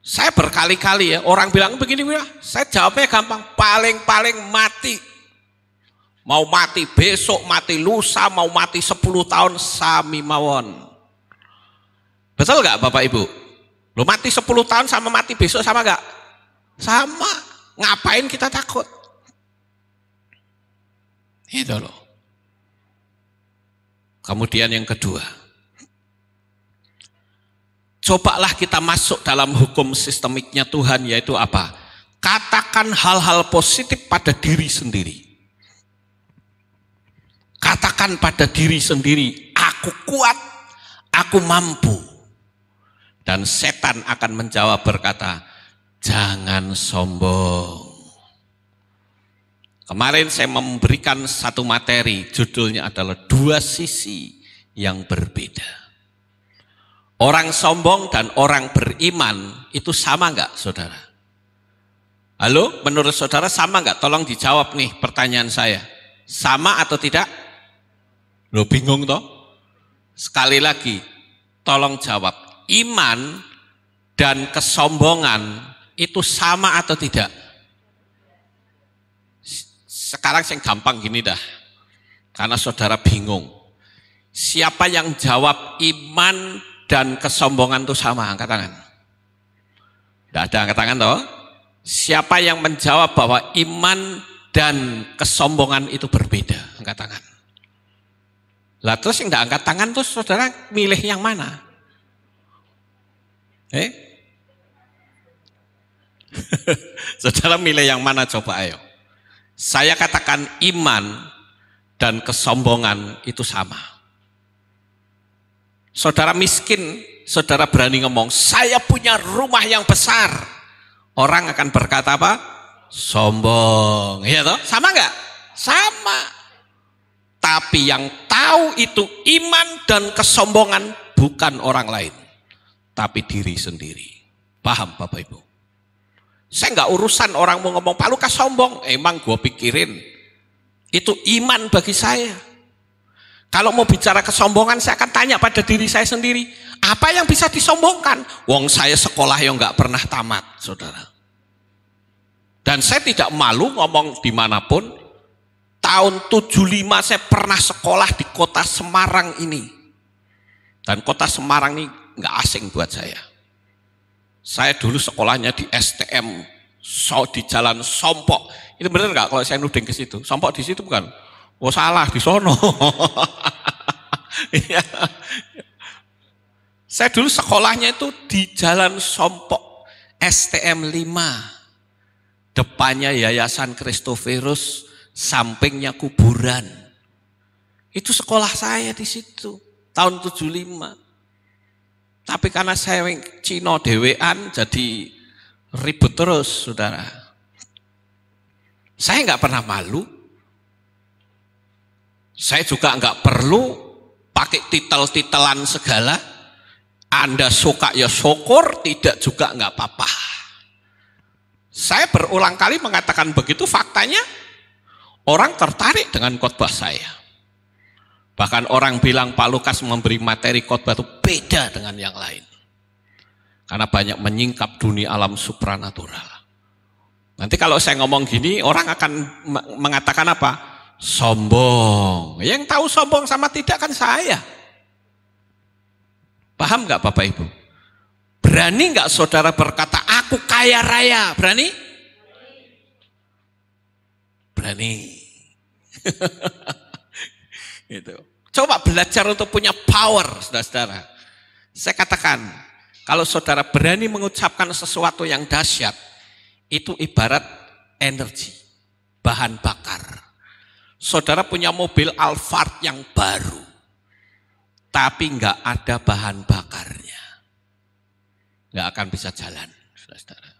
Saya berkali-kali ya, orang bilang begini, saya jawabnya gampang. Paling-paling mati. Mau mati besok, mati lusa, mau mati 10 tahun, sami mawon. Betul nggak Bapak Ibu? Lo mati 10 tahun sama mati besok sama nggak? Sama. Ngapain kita takut? Itu loh. Kemudian yang kedua, cobalah kita masuk dalam hukum sistemiknya Tuhan, yaitu apa? Katakan hal-hal positif pada diri sendiri. Katakan pada diri sendiri, aku kuat, aku mampu. Dan setan akan menjawab berkata, jangan sombong. Kemarin saya memberikan satu materi, judulnya adalah dua sisi yang berbeda. Orang sombong dan orang beriman itu sama enggak, saudara? Halo, menurut saudara sama enggak? Tolong dijawab nih pertanyaan saya. Sama atau tidak? Lo bingung toh? Sekali lagi, tolong jawab. Iman dan kesombongan itu sama atau tidak? Sekarang saya gampang gini dah. Karena saudara bingung. Siapa yang jawab iman dan kesombongan itu sama? Angkat tangan. Tidak ada angkat tangan toh? Siapa yang menjawab bahwa iman dan kesombongan itu berbeda? Angkat tangan. Lah terus yang tidak angkat tangan tuh saudara milih yang mana? Saudara milih yang mana coba ayo? Saya katakan iman dan kesombongan itu sama. Saudara miskin, saudara berani ngomong, saya punya rumah yang besar. Orang akan berkata apa? Sombong. Iya toh? Sama enggak? Sama. Tapi yang tahu itu iman dan kesombongan bukan orang lain, tapi diri sendiri. Paham Bapak Ibu? Saya nggak urusan orang mau ngomong Pak Lukas sombong, emang gue pikirin itu iman bagi saya. Kalau mau bicara kesombongan, saya akan tanya pada diri saya sendiri, apa yang bisa disombongkan? Wong saya sekolah yang nggak pernah tamat, saudara. Dan saya tidak malu ngomong dimanapun. Tahun 75 saya pernah sekolah di kota Semarang ini. Dan kota Semarang ini nggak asing buat saya. Saya dulu sekolahnya di STM di Jalan Sompok. Itu benar nggak kalau saya nuding ke situ? Sompok di situ bukan? Oh salah, di sono. Saya dulu sekolahnya itu di Jalan Sompok, STM 5. Depannya Yayasan Kristoferus, sampingnya kuburan. Itu sekolah saya di situ tahun 75. Tapi karena saya Cino dewean jadi ribut terus, saudara. Saya nggak pernah malu. Saya juga nggak perlu pakai titel-titelan segala. Anda suka ya syukur, tidak juga nggak apa-apa. Saya berulang kali mengatakan begitu, faktanya orang tertarik dengan khotbah saya. Bahkan orang bilang Pak Lukas memberi materi khotbah itu beda dengan yang lain. Karena banyak menyingkap dunia alam supranatural. Nanti kalau saya ngomong gini, orang akan mengatakan apa? Sombong. Yang tahu sombong sama tidak kan saya. Paham nggak Bapak Ibu? Berani nggak saudara berkata, aku kaya raya? Berani? Berani. Gitu. Coba belajar untuk punya power, saudara-saudara. Saya katakan, kalau saudara berani mengucapkan sesuatu yang dahsyat, itu ibarat energi, bahan bakar. Saudara punya mobil Alphard yang baru, tapi nggak ada bahan bakarnya, nggak akan bisa jalan, saudara.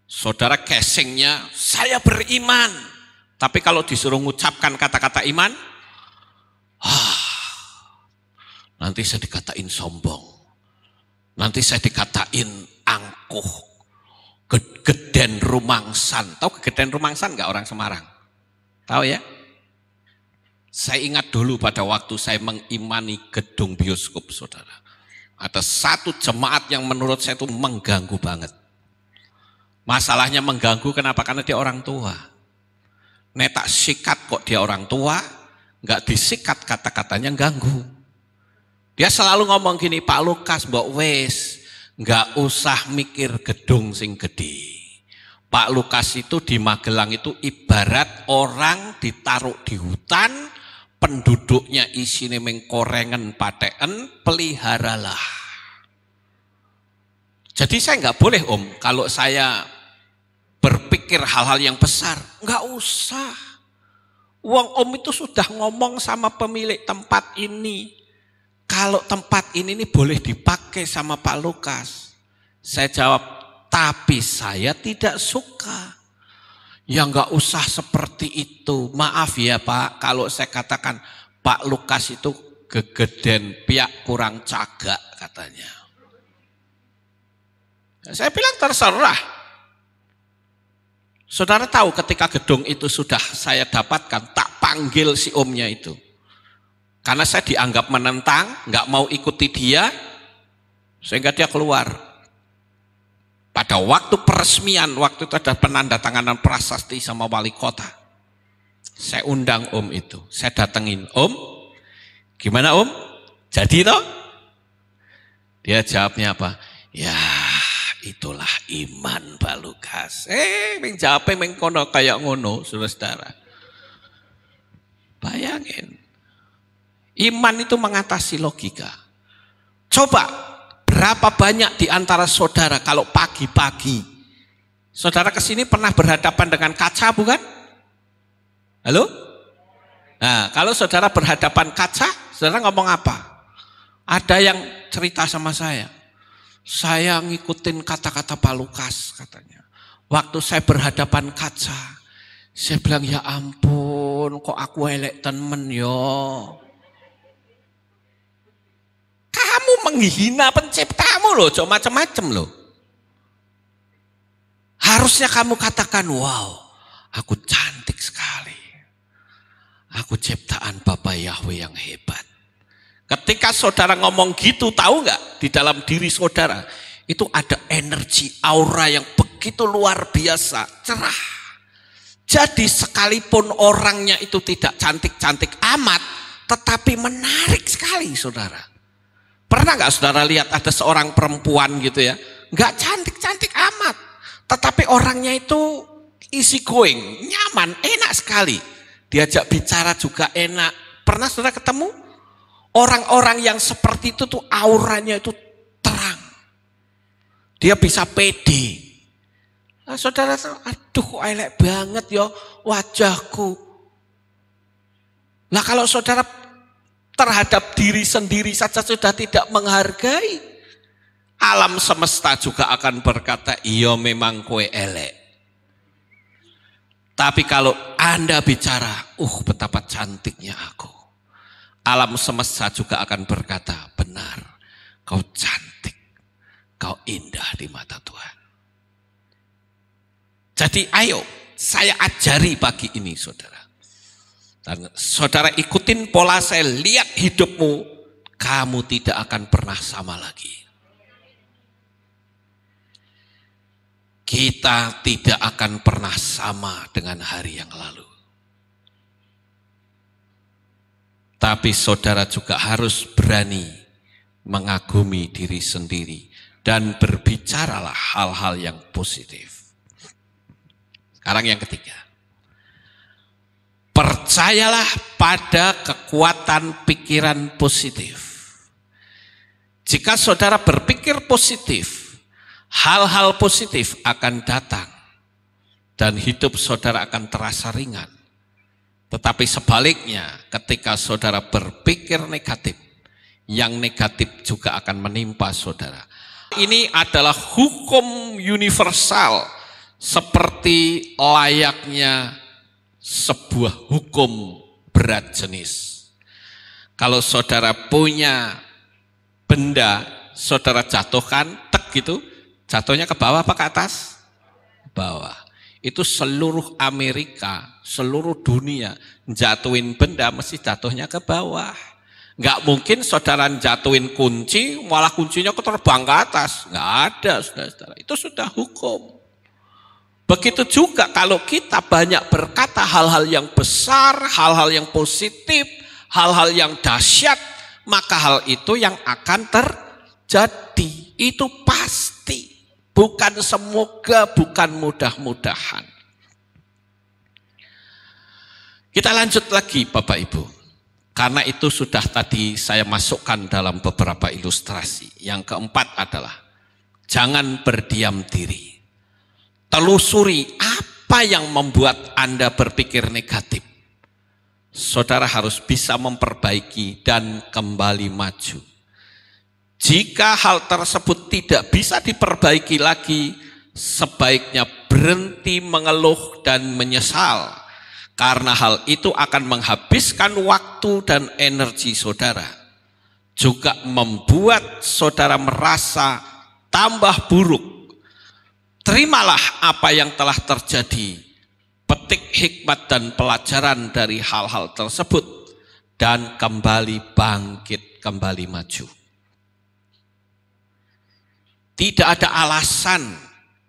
Saudara casingnya, saya beriman, tapi kalau disuruh mengucapkan kata-kata iman, nanti saya dikatain sombong, nanti saya dikatain angkuh, gegeden rumangsan. Tahu gegeden rumangsan nggak orang Semarang? Tahu ya? Saya ingat dulu pada waktu saya mengimani gedung bioskop, saudara. Ada satu jemaat yang menurut saya itu mengganggu banget. Masalahnya mengganggu kenapa? Karena dia orang tua. Netak sikat kok dia orang tua, nggak disikat kata-katanya ganggu. Dia selalu ngomong gini, Pak Lukas, mbok wes, nggak usah mikir gedung sing gede. Pak Lukas itu di Magelang itu ibarat orang ditaruh di hutan, penduduknya isine mengkorengen pateken, peliharalah. Jadi saya nggak boleh kalau saya berpikir hal-hal yang besar, nggak usah. Wong itu sudah ngomong sama pemilik tempat ini. Kalau tempat ini boleh dipakai sama Pak Lukas. Saya jawab, tapi saya tidak suka. Ya nggak usah seperti itu. Maaf ya Pak, kalau saya katakan Pak Lukas itu gegeden piak kurang cagak katanya. Saya bilang terserah. Saudara tahu ketika gedung itu sudah saya dapatkan, tak panggil si omnya itu. Karena saya dianggap menentang, nggak mau ikuti dia, sehingga dia keluar. Pada waktu peresmian, waktu itu ada penandatanganan prasasti sama wali kota. Saya undang om itu, saya datengin, om, gimana om? Jadi toh? Dia jawabnya apa? Ya itulah iman Pak Lukas. Jawabnya mengkono kayak ngono, saudara. Bayangin. Iman itu mengatasi logika. Coba berapa banyak di antara saudara kalau pagi-pagi saudara kesini pernah berhadapan dengan kaca bukan? Halo? Nah, kalau saudara berhadapan kaca, saudara ngomong apa? Ada yang cerita sama saya ngikutin kata-kata Pak Lukas katanya. Waktu saya berhadapan kaca, saya bilang ya ampun, kok aku elek temen yo. Kamu menghina penciptamu loh, cuma macam-macam loh. Harusnya kamu katakan, wow, aku cantik sekali. Aku ciptaan Bapa Yahweh yang hebat. Ketika saudara ngomong gitu, tahu nggak? Di dalam diri saudara, itu ada energi, aura yang begitu luar biasa, cerah. Jadi sekalipun orangnya itu tidak cantik-cantik amat, tetapi menarik sekali saudara. Pernah nggak saudara lihat ada seorang perempuan gitu ya, nggak cantik-cantik amat, tetapi orangnya itu easy going, nyaman, enak sekali. Diajak bicara juga enak. Pernah saudara ketemu? Orang-orang yang seperti itu tuh auranya itu terang. Dia bisa pede. Nah, saudara, aduh kok elek banget ya wajahku. Nah kalau saudara terhadap diri sendiri saja sudah tidak menghargai, alam semesta juga akan berkata, iya memang kowe elek. Tapi kalau Anda bicara, betapa cantiknya aku, alam semesta juga akan berkata, benar, kau cantik, kau indah di mata Tuhan. Jadi ayo, saya ajari pagi ini saudara. Dan saudara ikutin pola saya, lihat hidupmu, kamu tidak akan pernah sama lagi. Kita tidak akan pernah sama dengan hari yang lalu. Tapi saudara juga harus berani mengagumi diri sendiri dan berbicaralah hal-hal yang positif. Sekarang yang ketiga. Percayalah pada kekuatan pikiran positif. Jika saudara berpikir positif, hal-hal positif akan datang dan hidup saudara akan terasa ringan. Tetapi sebaliknya, ketika saudara berpikir negatif, yang negatif juga akan menimpa saudara. Ini adalah hukum universal seperti layaknya sebuah hukum berat jenis. Kalau saudara punya benda, saudara jatuhkan, tek gitu, jatuhnya ke bawah apa ke atas? Bawah. Itu seluruh Amerika, seluruh dunia jatuhin benda mesti jatuhnya ke bawah. Nggak mungkin saudara jatuhin kunci, malah kuncinya terbang ke atas. Nggak ada, saudara-saudara. Itu sudah hukum. Begitu juga kalau kita banyak berkata hal-hal yang besar, hal-hal yang positif, hal-hal yang dahsyat, maka hal itu yang akan terjadi. Itu pasti. Bukan semoga, bukan mudah-mudahan. Kita lanjut lagi Bapak Ibu. Karena itu sudah tadi saya masukkan dalam beberapa ilustrasi. Yang keempat adalah, jangan berdiam diri. Telusuri apa yang membuat Anda berpikir negatif. Saudara harus bisa memperbaiki dan kembali maju. Jika hal tersebut tidak bisa diperbaiki lagi, sebaiknya berhenti mengeluh dan menyesal. Karena hal itu akan menghabiskan waktu dan energi saudara. Juga membuat saudara merasa tambah buruk. Terimalah apa yang telah terjadi. Petik hikmat dan pelajaran dari hal-hal tersebut. Dan kembali bangkit, kembali maju. Tidak ada alasan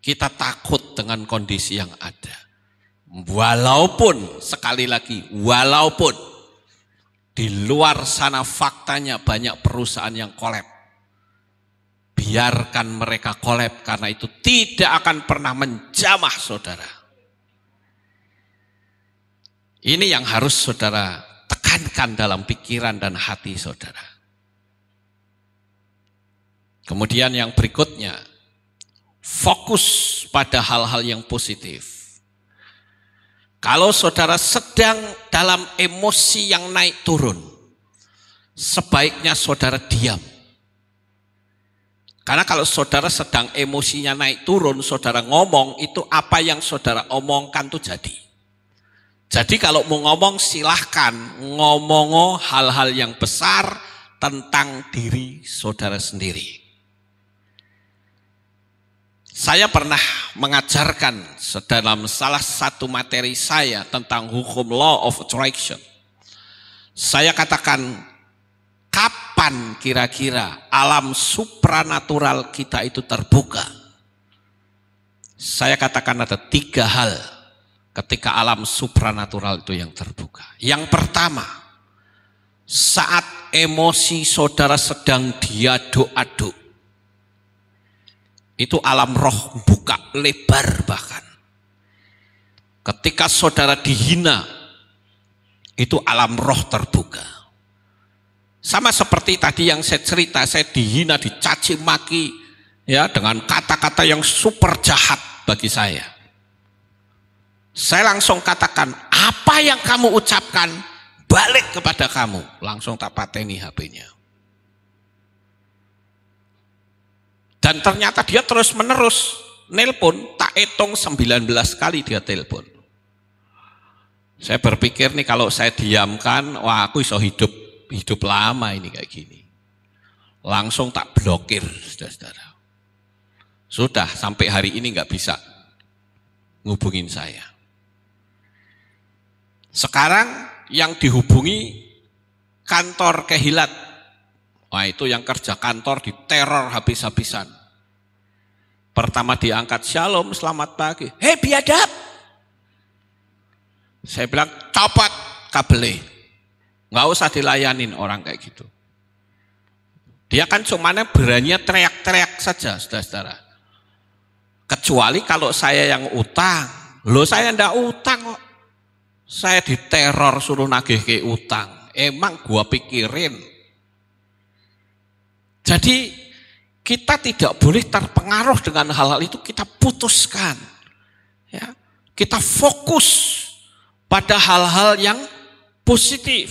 kita takut dengan kondisi yang ada. Walaupun, sekali lagi, walaupun di luar sana faktanya banyak perusahaan yang kolab. Biarkan mereka kolab karena itu tidak akan pernah menjamah saudara. Ini yang harus saudara tekankan dalam pikiran dan hati saudara. Kemudian yang berikutnya, fokus pada hal-hal yang positif. Kalau saudara sedang dalam emosi yang naik turun, sebaiknya saudara diam. Karena kalau saudara sedang emosinya naik turun, saudara ngomong, itu apa yang saudara omongkan itu jadi. Jadi kalau mau ngomong silahkan ngomong hal-hal yang besar tentang diri saudara sendiri. Saya pernah mengajarkan dalam salah satu materi saya tentang hukum law of attraction. Saya katakan, kapan kira-kira alam supranatural kita itu terbuka? Saya katakan ada 3 hal ketika alam supranatural itu yang terbuka. Yang pertama, saat emosi saudara sedang diaduk-aduk. Itu alam roh buka lebar bahkan. Ketika saudara dihina, itu alam roh terbuka. Sama seperti tadi yang saya cerita, saya dihina, dicaci maki, ya, dengan kata-kata yang super jahat bagi saya. Saya langsung katakan, apa yang kamu ucapkan balik kepada kamu. Langsung tak pateni HP-nya. Dan ternyata dia terus menerus nelpon, tak hitung 19 kali dia telepon. Saya berpikir nih kalau saya diamkan, wah aku iso hidup lama ini kayak gini. Langsung tak blokir, saudara-saudara. Sudah sampai hari ini nggak bisa ngubungin saya. Sekarang yang dihubungi kantor Kehilat. Wah itu yang kerja kantor diteror habis-habisan. Pertama diangkat, shalom, selamat pagi. Hei biadab. Saya bilang, copot kabelnya. Nggak usah dilayanin orang kayak gitu. Dia kan cuma berani teriak-teriak saja, saudara-saudara. Kecuali kalau saya yang utang. Loh saya ndak utang kok. Saya diteror suruh nagih ke utang. Emang gua pikirin. Jadi kita tidak boleh terpengaruh dengan hal-hal itu, kita putuskan. Ya, kita fokus pada hal-hal yang positif.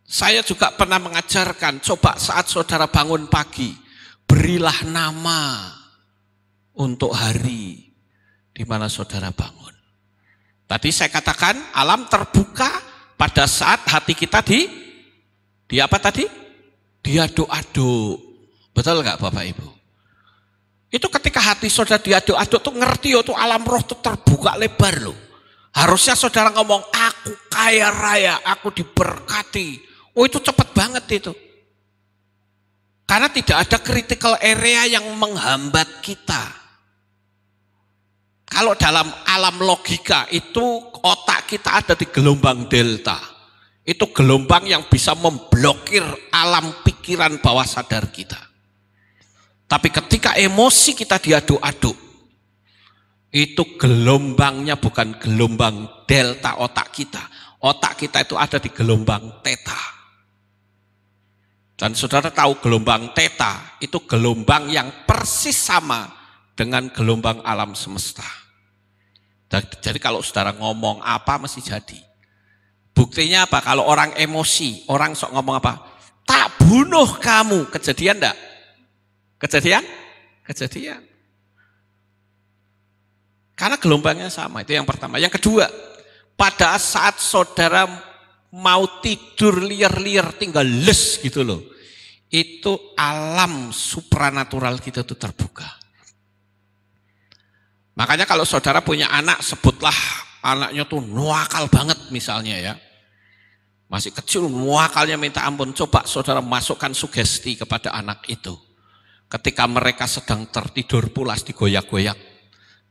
Saya juga pernah mengajarkan, coba saat saudara bangun pagi, berilah nama untuk hari di mana saudara bangun. Tadi saya katakan alam terbuka pada saat hati kita di apa tadi? Diaduk-aduk. Betul nggak Bapak Ibu? Itu ketika hati saudara diaduk-aduk tuh ngerti tuh alam roh tuh terbuka lebar loh. Harusnya saudara ngomong, aku kaya raya, aku diberkati. Oh itu cepat banget itu. Karena tidak ada critical area yang menghambat kita. Kalau dalam alam logika itu otak kita ada di gelombang delta. Itu gelombang yang bisa memblokir alam pikiran bawah sadar kita. Tapi ketika emosi kita diaduk-aduk, itu gelombangnya bukan gelombang delta otak kita. Otak kita itu ada di gelombang theta. Dan saudara tahu gelombang theta itu gelombang yang persis sama dengan gelombang alam semesta. Jadi kalau saudara ngomong apa mesti jadi. Buktinya apa? Kalau orang emosi, orang sok ngomong apa? Tak bunuh kamu. Kejadian enggak? Kejadian? Kejadian. Karena gelombangnya sama, itu yang pertama. Yang kedua, pada saat saudara mau tidur liar-liar tinggal les gitu loh. Itu alam supranatural kita itu terbuka. Makanya kalau saudara punya anak, sebutlah anaknya tuh nuakal banget misalnya ya. Masih kecil nuakalnya minta ampun. Coba saudara masukkan sugesti kepada anak itu. Ketika mereka sedang tertidur pulas digoyak-goyak.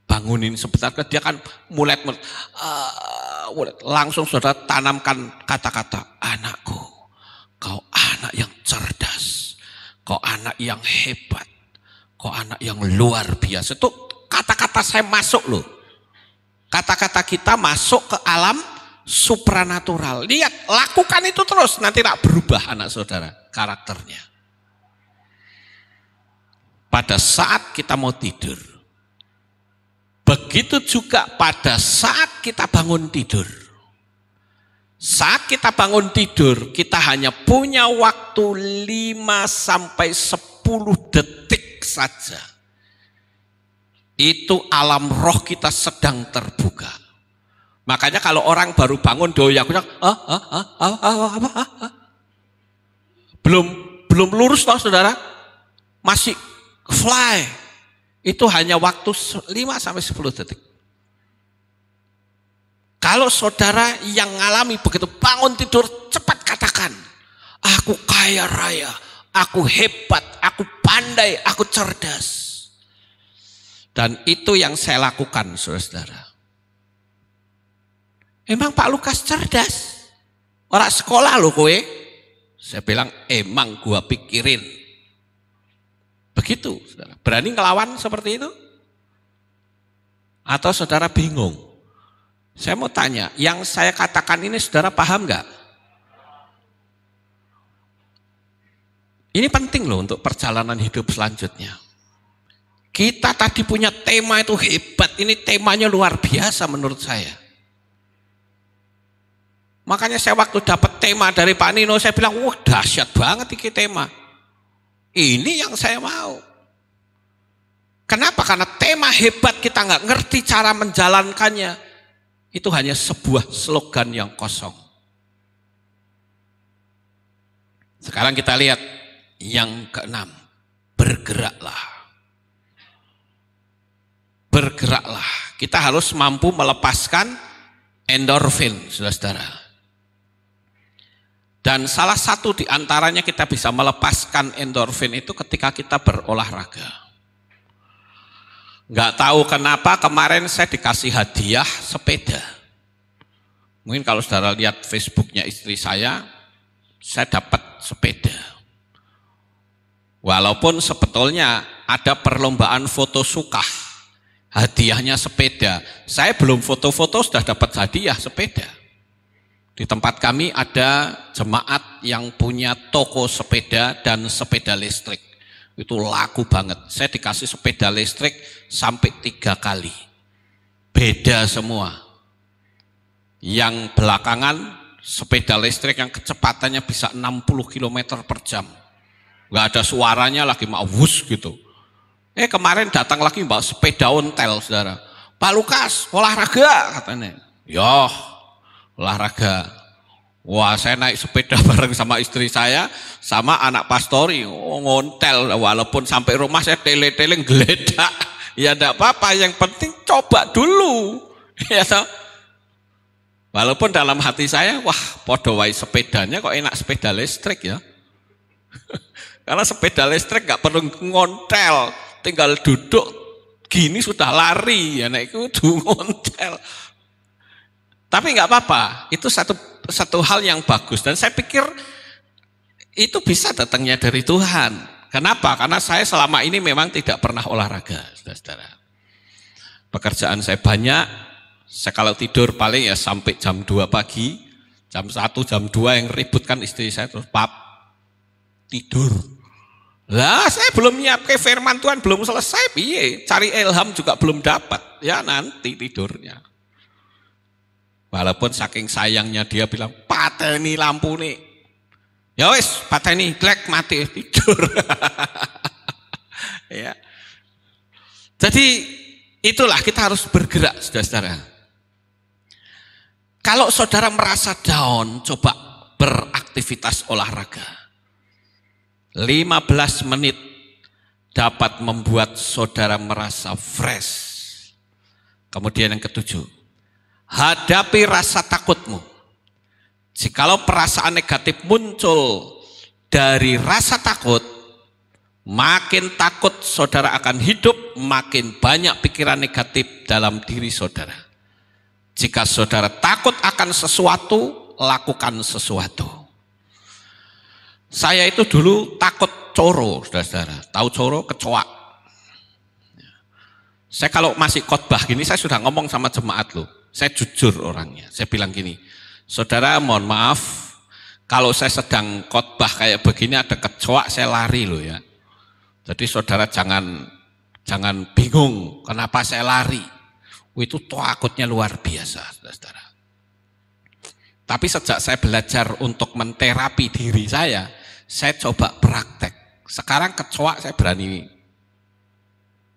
Bangunin sebentar, dia kan mulai langsung saudara tanamkan kata-kata, anakku, kau anak yang cerdas, kau anak yang hebat, kau anak yang luar biasa. Itu kata-kata saya masuk loh. Kata-kata kita masuk ke alam supranatural. Lihat, lakukan itu terus, nanti tak berubah anak saudara karakternya. Pada saat kita mau tidur, begitu juga pada saat kita bangun tidur. Saat kita bangun tidur, kita hanya punya waktu 5 sampai 10 detik saja. Itu alam roh kita sedang terbuka. Makanya kalau orang baru bangun doyak, belum lurus toh saudara, masih fly. Itu hanya waktu 5 sampai 10 detik. Kalau saudara yang ngalami begitu bangun tidur, cepat katakan, aku kaya raya, aku hebat, aku pandai, aku cerdas. Dan itu yang saya lakukan, saudara-saudara. Emang Pak Lukas cerdas? Orang sekolah loh kowe. Saya bilang, emang gua pikirin. Begitu, saudara. Berani ngelawan seperti itu? Atau saudara bingung? Saya mau tanya, yang saya katakan ini saudara paham nggak? Ini penting loh untuk perjalanan hidup selanjutnya. Kita tadi punya tema itu hebat, ini temanya luar biasa menurut saya. Makanya saya waktu dapat tema dari Pak Nino, saya bilang, wah dahsyat banget ini tema. Ini yang saya mau. Kenapa? Karena tema hebat kita nggak ngerti cara menjalankannya. Itu hanya sebuah slogan yang kosong. Sekarang kita lihat yang keenam. Bergeraklah. Bergeraklah. Kita harus mampu melepaskan endorfin, saudara-saudara. Dan salah satu di antaranya kita bisa melepaskan endorfin itu ketika kita berolahraga. Nggak tahu kenapa kemarin saya dikasih hadiah sepeda. Mungkin kalau saudara lihat Facebooknya istri saya dapat sepeda. Walaupun sebetulnya ada perlombaan foto suka, hadiahnya sepeda. Saya belum foto-foto sudah dapat hadiah sepeda. Di tempat kami ada jemaat yang punya toko sepeda dan sepeda listrik. Itu laku banget. Saya dikasih sepeda listrik sampai 3 kali. Beda semua. Yang belakangan sepeda listrik yang kecepatannya bisa 60 km per jam. Nggak ada suaranya lagi mau wus gitu. Kemarin datang lagi bawa sepeda ontel, saudara. Pak Lukas, olahraga katanya. Ya, olahraga. Wah, saya naik sepeda bareng sama istri saya, sama anak pastori, ngontel. Walaupun sampai rumah saya tele-tele geledak. Ya enggak apa-apa, yang penting coba dulu. Ya toh. Walaupun dalam hati saya, wah, podo wae sepedanya kok enak sepeda listrik ya. Karena sepeda listrik nggak perlu ngontel, tinggal duduk gini sudah lari ya, nek kudu ngontel. Tapi nggak apa-apa, itu satu hal yang bagus dan saya pikir itu bisa datangnya dari Tuhan. Kenapa? Karena saya selama ini memang tidak pernah olahraga, saudara-saudara. Pekerjaan saya banyak, saya kalau tidur paling ya sampai jam 2 pagi, jam 1, jam 2 yang ributkan istri saya terus pap tidur. Lah saya belum nyiapkan firman Tuhan, belum selesai, piye? Cari ilham juga belum dapat, ya nanti tidurnya. Walaupun saking sayangnya dia bilang, pateni lampu nih. Ya wis, pateni, glek mati, tidur. Ya. Jadi itulah kita harus bergerak, saudara-saudara. Kalau saudara merasa down, coba beraktivitas olahraga. 15 menit dapat membuat saudara merasa fresh. Kemudian yang ke-7, hadapi rasa takutmu. Jikalau perasaan negatif muncul dari rasa takut, makin takut saudara akan hidup, makin banyak pikiran negatif dalam diri saudara. Jika saudara takut akan sesuatu, lakukan sesuatu. Saya itu dulu takut coro, saudara-saudara. Tahu coro? Kecoa. Saya kalau masih khotbah gini, saya sudah ngomong sama jemaat loh. Saya jujur orangnya. Saya bilang gini, saudara mohon maaf, kalau saya sedang khotbah kayak begini ada kecoa, saya lari loh ya. Jadi saudara jangan bingung kenapa saya lari. Itu takutnya luar biasa, saudara-saudara. Tapi sejak saya belajar untuk menterapi diri saya coba praktek. Sekarang kecoa saya berani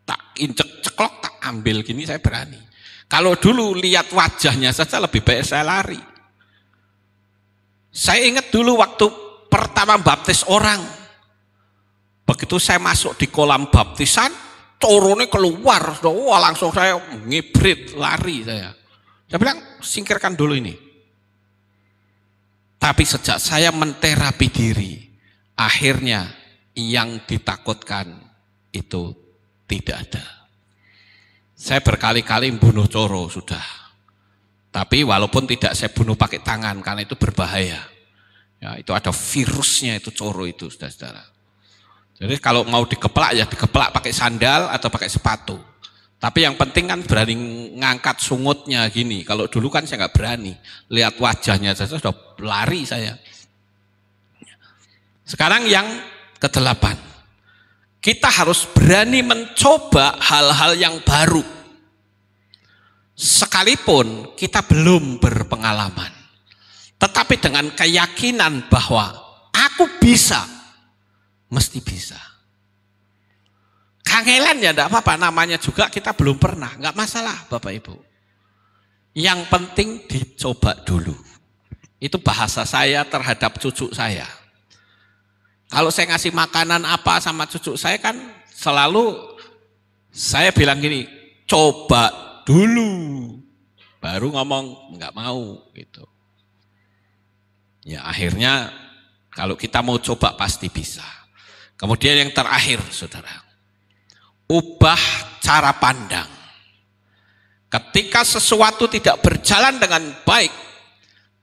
tak injek ceklok, tak ambil gini saya berani. Kalau dulu lihat wajahnya saja lebih baik saya lari. Saya ingat dulu waktu pertama baptis orang. Begitu saya masuk di kolam baptisan, corone keluar, wah langsung saya ngibrit, lari saya. Saya bilang, singkirkan dulu ini. Tapi sejak saya menterapi diri, akhirnya yang ditakutkan itu tidak ada. Saya berkali-kali membunuh coro sudah. Tapi walaupun tidak saya bunuh pakai tangan karena itu berbahaya. Ya, itu ada virusnya itu coro itu, saudara-saudara. Jadi kalau mau dikeplak ya dikeplak pakai sandal atau pakai sepatu. Tapi yang penting kan berani ngangkat sungutnya gini. Kalau dulu kan saya nggak berani. Lihat wajahnya saja sudah lari saya. Sekarang yang ke-8. Kita harus berani mencoba hal-hal yang baru. Sekalipun kita belum berpengalaman. Tetapi dengan keyakinan bahwa aku bisa, mesti bisa. Kangelan ya enggak apa-apa, namanya juga kita belum pernah, enggak masalah Bapak Ibu. Yang penting dicoba dulu. Itu bahasa saya terhadap cucu saya. Kalau saya ngasih makanan apa sama cucu saya kan selalu saya bilang gini, coba dulu. Baru ngomong enggak mau gitu. Ya akhirnya kalau kita mau coba pasti bisa. Kemudian yang terakhir saudara, ubah cara pandang. Ketika sesuatu tidak berjalan dengan baik,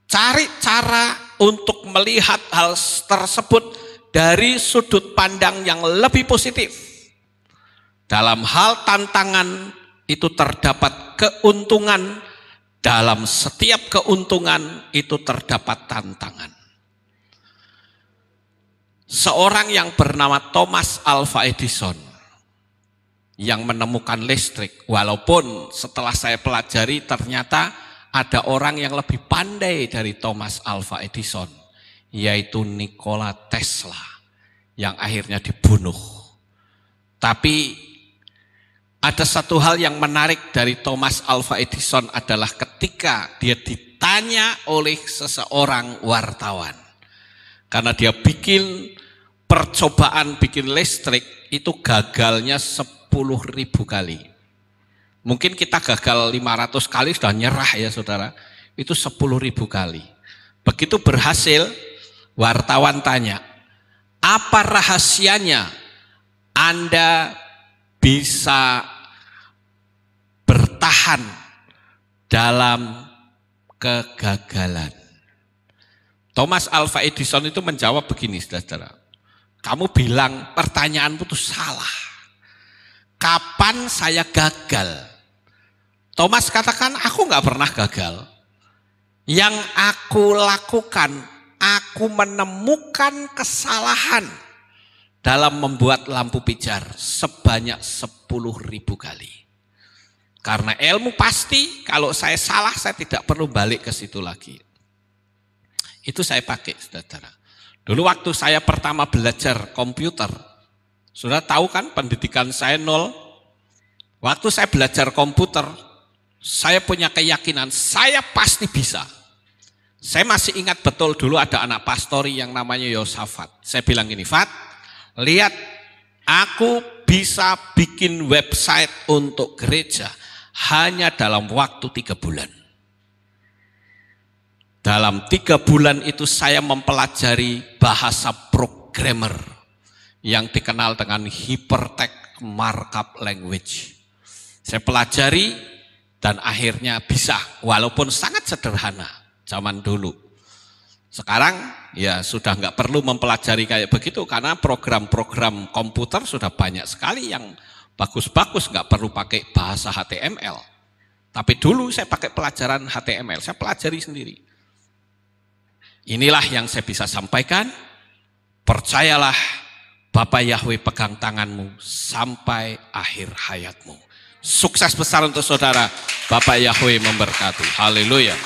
cari cara untuk melihat hal tersebut dari sudut pandang yang lebih positif. Dalam hal tantangan itu terdapat keuntungan dalam setiap keuntungan itu terdapat tantangan. Seorang yang bernama Thomas Alva Edison yang menemukan listrik, walaupun setelah saya pelajari ternyata ada orang yang lebih pandai dari Thomas Alva Edison, yaitu Nikola Tesla yang akhirnya dibunuh. Tapi ada satu hal yang menarik dari Thomas Alva Edison adalah ketika dia ditanya oleh seseorang wartawan. Karena dia bikin percobaan bikin listrik itu gagalnya 10.000 kali. Mungkin kita gagal 500 kali sudah nyerah ya saudara. Itu 10.000 kali. Begitu berhasil, wartawan tanya, apa rahasianya Anda bisa bertahan dalam kegagalan? Thomas Alva Edison itu menjawab begini, saudara. Kamu bilang pertanyaanmu itu salah. Kapan saya gagal? Thomas katakan, aku nggak pernah gagal. Yang aku lakukan, aku menemukan kesalahan dalam membuat lampu pijar sebanyak 10.000 kali. Karena ilmu pasti, kalau saya salah saya tidak perlu balik ke situ lagi. Itu saya pakai, saudara. Dulu waktu saya pertama belajar komputer, sudah tahu kan pendidikan saya 0. Waktu saya belajar komputer, saya punya keyakinan saya pasti bisa. Saya masih ingat betul dulu ada anak pastori yang namanya Yosafat. Saya bilang gini, Fat, lihat aku bisa bikin website untuk gereja hanya dalam waktu 3 bulan. Dalam 3 bulan itu saya mempelajari bahasa programmer yang dikenal dengan hypertext markup language. Saya pelajari dan akhirnya bisa, walaupun sangat sederhana zaman dulu. Sekarang ya sudah nggak perlu mempelajari kayak begitu karena program-program komputer sudah banyak sekali yang bagus-bagus, nggak perlu pakai bahasa HTML. Tapi dulu saya pakai pelajaran HTML, saya pelajari sendiri. Inilah yang saya bisa sampaikan. Percayalah, Bapak Yahweh pegang tanganmu sampai akhir hayatmu. Sukses besar untuk saudara. Bapak Yahweh memberkati. Haleluya.